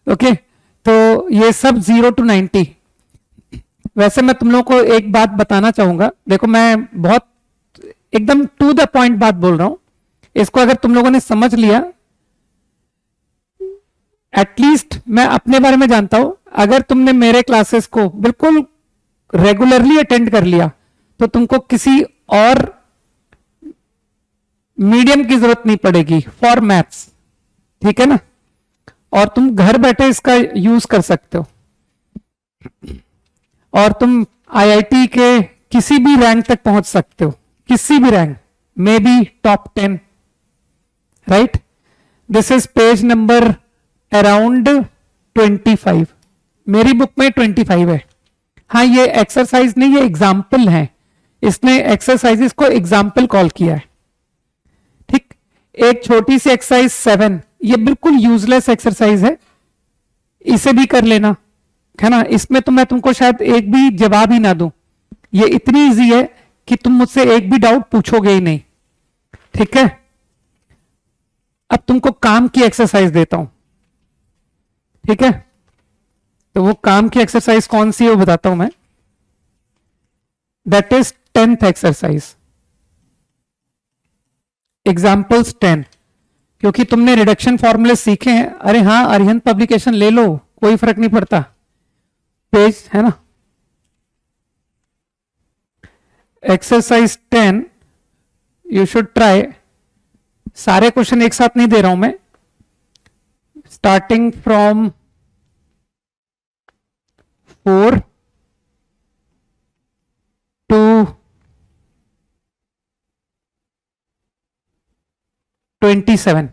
ओके, तो ये सब 0 to 90। वैसे मैं तुम लोगों को एक बात बताना चाहूंगा, देखो मैं बहुत एकदम टू द पॉइंट बात बोल रहा हूं, इसको अगर तुम लोगों ने समझ लिया, एटलीस्ट मैं अपने बारे में जानता हूं, अगर तुमने मेरे क्लासेस को बिल्कुल रेगुलरली अटेंड कर लिया, तो तुमको किसी और मीडियम की जरूरत नहीं पड़ेगी फॉर मैथ्स, ठीक है ना। और तुम घर बैठे इसका यूज कर सकते हो, और तुम आईआईटी के किसी भी रैंक तक पहुंच सकते हो, किसी भी rank, may be top 10, right. This is page number around 25, मेरी बुक में 25 है। हाँ ये एक्सरसाइज नहीं, ये एग्जाम्पल है, इसने एक्सरसाइजेस को एग्जाम्पल कॉल किया है, ठीक। एक छोटी सी एक्सरसाइज 7, ये बिल्कुल यूजलेस एक्सरसाइज है, इसे भी कर लेना, है ना। इसमें तो मैं तुमको शायद एक भी जवाब ही ना दूं, ये इतनी इजी है कि तुम मुझसे एक भी डाउट पूछोगे ही नहीं, ठीक है। अब तुमको काम की एक्सरसाइज देता हूं, ठीक है। तो वो काम की एक्सरसाइज कौन सी है वो बताता हूं मैं, that is 10th exercise, examples 10। क्योंकि तुमने रिडक्शन फॉर्मूले सीखे हैं, अरे हाँ अरिहंत पब्लिकेशन ले लो, कोई फर्क नहीं पड़ता, पेज है ना। एक्सरसाइज 10 यू शुड ट्राई, सारे क्वेश्चन एक साथ नहीं दे रहा हूं मैं, स्टार्टिंग फ्रॉम 4 टू 27,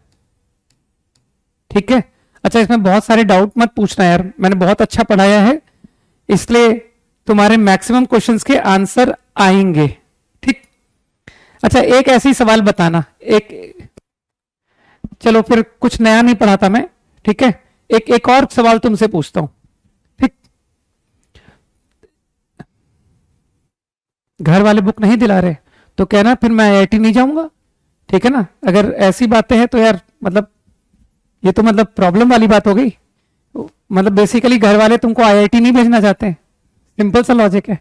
ठीक है। अच्छा इसमें बहुत सारे डाउट मत पूछना यार, मैंने बहुत अच्छा पढ़ाया है, इसलिए तुम्हारे मैक्सिमम क्वेश्चंस के आंसर आएंगे, ठीक। अच्छा एक ऐसी सवाल बताना, एक, चलो फिर कुछ नया नहीं पढ़ाता मैं, ठीक है। एक और सवाल तुमसे पूछता हूं, ठीक। घर वाले बुक नहीं दिला रहे तो कहना फिर मैं आईआईटी नहीं जाऊंगा, ठीक है ना। अगर ऐसी बातें हैं तो यार मतलब ये तो मतलब प्रॉब्लम वाली बात हो गई। मतलब बेसिकली घर वाले तुमको आईआईटी नहीं भेजना चाहते, सिंपल सा लॉजिक है।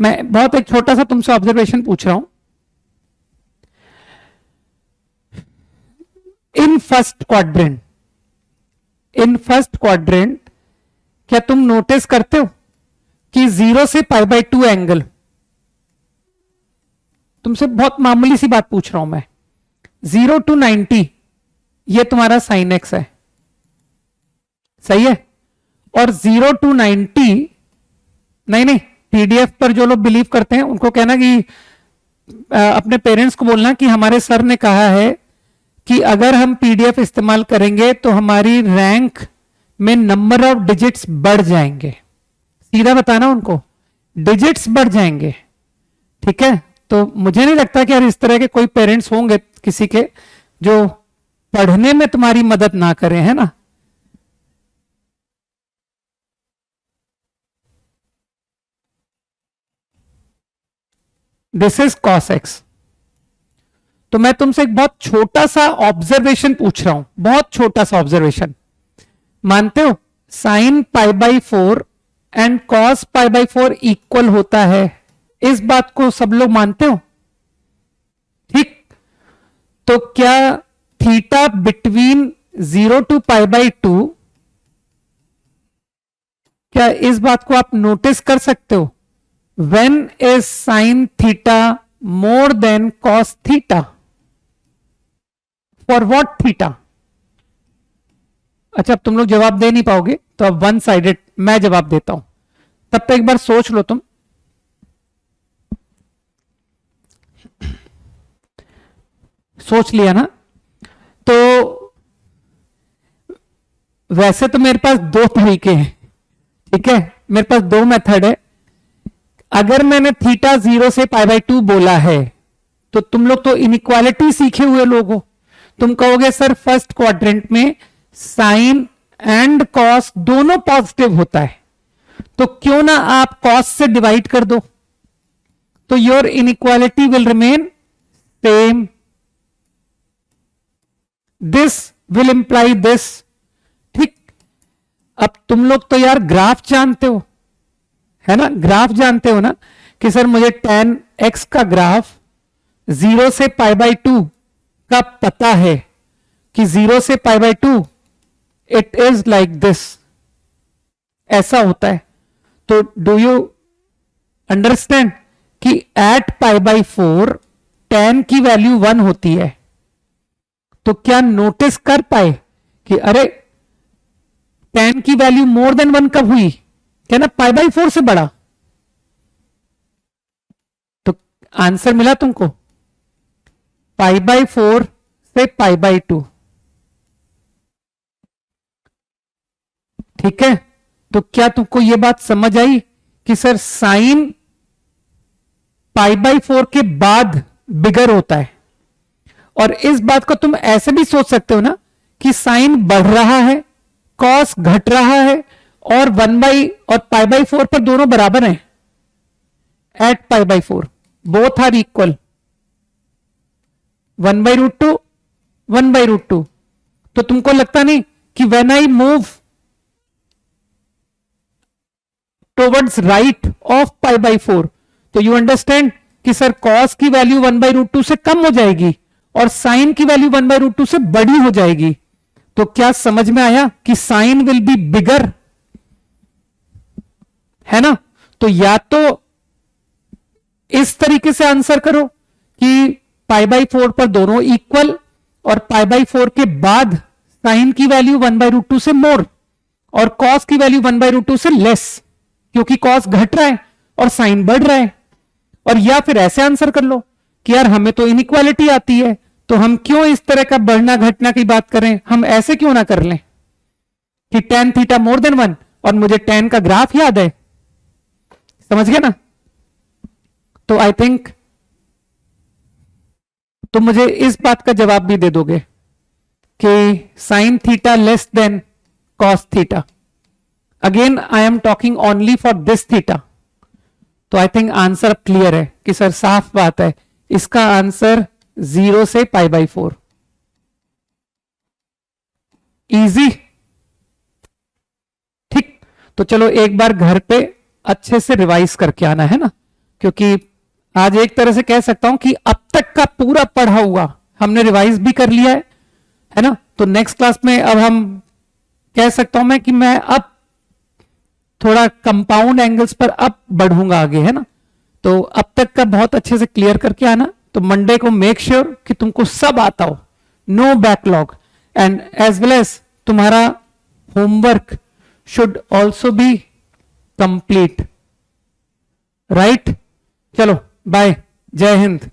मैं बहुत एक छोटा सा तुमसे ऑब्जर्वेशन पूछ रहा हूं। इन फर्स्ट क्वाड्रेंट, इन फर्स्ट क्वाड्रेंट क्या तुम नोटिस करते हो कि 0 से π/2 एंगल, तुमसे बहुत मामूली सी बात पूछ रहा हूं मैं, 0 to 90 ये तुम्हारा साइन एक्स है, सही है। और 0 to 90, नहीं नहीं, पीडीएफ पर जो लोग बिलीव करते हैं उनको कहना कि अपने पेरेंट्स को बोलना कि हमारे सर ने कहा है कि अगर हम पीडीएफ इस्तेमाल करेंगे तो हमारी रैंक में नंबर ऑफ डिजिट्स बढ़ जाएंगे। सीधा बताना उनको, डिजिट्स बढ़ जाएंगे, ठीक है। तो मुझे नहीं लगता कि यार इस तरह के कोई पेरेंट्स होंगे किसी के जो पढ़ने में तुम्हारी मदद ना करें, है ना। This is cos x। तो मैं तुमसे एक बहुत छोटा सा ऑब्जर्वेशन पूछ रहा हूं, बहुत छोटा सा ऑब्जर्वेशन। मानते हो साइन π/4 एंड cos π/4 इक्वल होता है, इस बात को सब लोग मानते हो, ठीक। तो क्या थीटा बिटवीन 0 to π/2, क्या इस बात को आप नोटिस कर सकते हो? When is sin theta more than cos theta? For what theta? अच्छा, अब तुम लोग जवाब दे नहीं पाओगे तो अब वन साइडेड मैं जवाब देता हूं, तब तक एक बार सोच लो तुम। सोच लिया ना? तो वैसे तो मेरे पास दो तरीके हैं, ठीक है, मेरे पास दो मेथड है। अगर मैंने थीटा 0 से π/2 बोला है तो तुम लोग तो इनइक्वालिटी सीखे हुए लोग हो, तुम कहोगे सर फर्स्ट क्वाड्रेंट में साइन एंड कॉस दोनों पॉजिटिव होता है, तो क्यों ना आप कॉस से डिवाइड कर दो, तो your inequality will remain same. This will imply this, ठीक। अब तुम लोग तो यार ग्राफ जानते हो, है ना, ग्राफ जानते हो ना कि सर मुझे tan x का ग्राफ 0 से π/2 का पता है कि 0 से π/2 इट इज लाइक दिस, ऐसा होता है। तो डू यू अंडरस्टैंड कि एट π/4 tan की वैल्यू 1 होती है, तो क्या नोटिस कर पाए कि अरे tan की वैल्यू मोर देन 1 कब हुई? क्या ना π/4 से बड़ा। तो आंसर मिला तुमको, π/4 से π/2, ठीक है। तो क्या तुमको यह बात समझ आई कि सर साइन π/4 के बाद बिगर होता है, और इस बात को तुम ऐसे भी सोच सकते हो ना कि साइन बढ़ रहा है, कॉस घट रहा है, और 1 और π/4 पर दोनों बराबर हैं। At π/4 both are equal, 1/√2 1/√2। तो तुमको लगता नहीं कि when I move towards right of π/4 तो यू अंडरस्टैंड कि सर कॉस की वैल्यू 1/√2 से कम हो जाएगी और साइन की वैल्यू 1/√2 से बड़ी हो जाएगी। तो क्या समझ में आया कि साइन विल बी बिगर, है ना। तो या तो इस तरीके से आंसर करो कि π/4 पर दोनों इक्वल और π/4 के बाद साइन की वैल्यू 1/√2 से मोर और कॉस की वैल्यू 1/√2 से लेस, क्योंकि कॉस घट रहा है और साइन बढ़ रहा है। और या फिर ऐसे आंसर कर लो कि यार हमें तो इनइक्वालिटी आती है, तो हम क्यों इस तरह का बढ़ना घटना की बात करें, हम ऐसे क्यों ना कर लें कि tan थीटा मोर देन 1 और मुझे tan का ग्राफ याद है, समझ गया ना। तो आई थिंक तुम मुझे इस बात का जवाब भी दे दोगे कि sine theta less than cos theta, again I am talking only for this theta. तो आई थिंक आंसर क्लियर है कि सर साफ बात है, इसका आंसर 0 से π/4। इजी, ठीक। तो चलो एक बार घर पे अच्छे से रिवाइज करके आना है ना, क्योंकि आज एक तरह से कह सकता हूं कि अब तक का पूरा पढ़ा हुआ हमने रिवाइज भी कर लिया है ना। तो नेक्स्ट क्लास में अब हम कह सकता हूं मैं कि मैं अब थोड़ा कंपाउंड एंगल्स पर अब बढ़ूंगा आगे, है ना। तो अब तक का बहुत अच्छे से क्लियर करके आना। तो मंडे को मेक श्योर कि तुमको सब आता हो, no backlog, and as well as तुम्हारा homework should also be complete, right. चलो बाय, जय हिंद।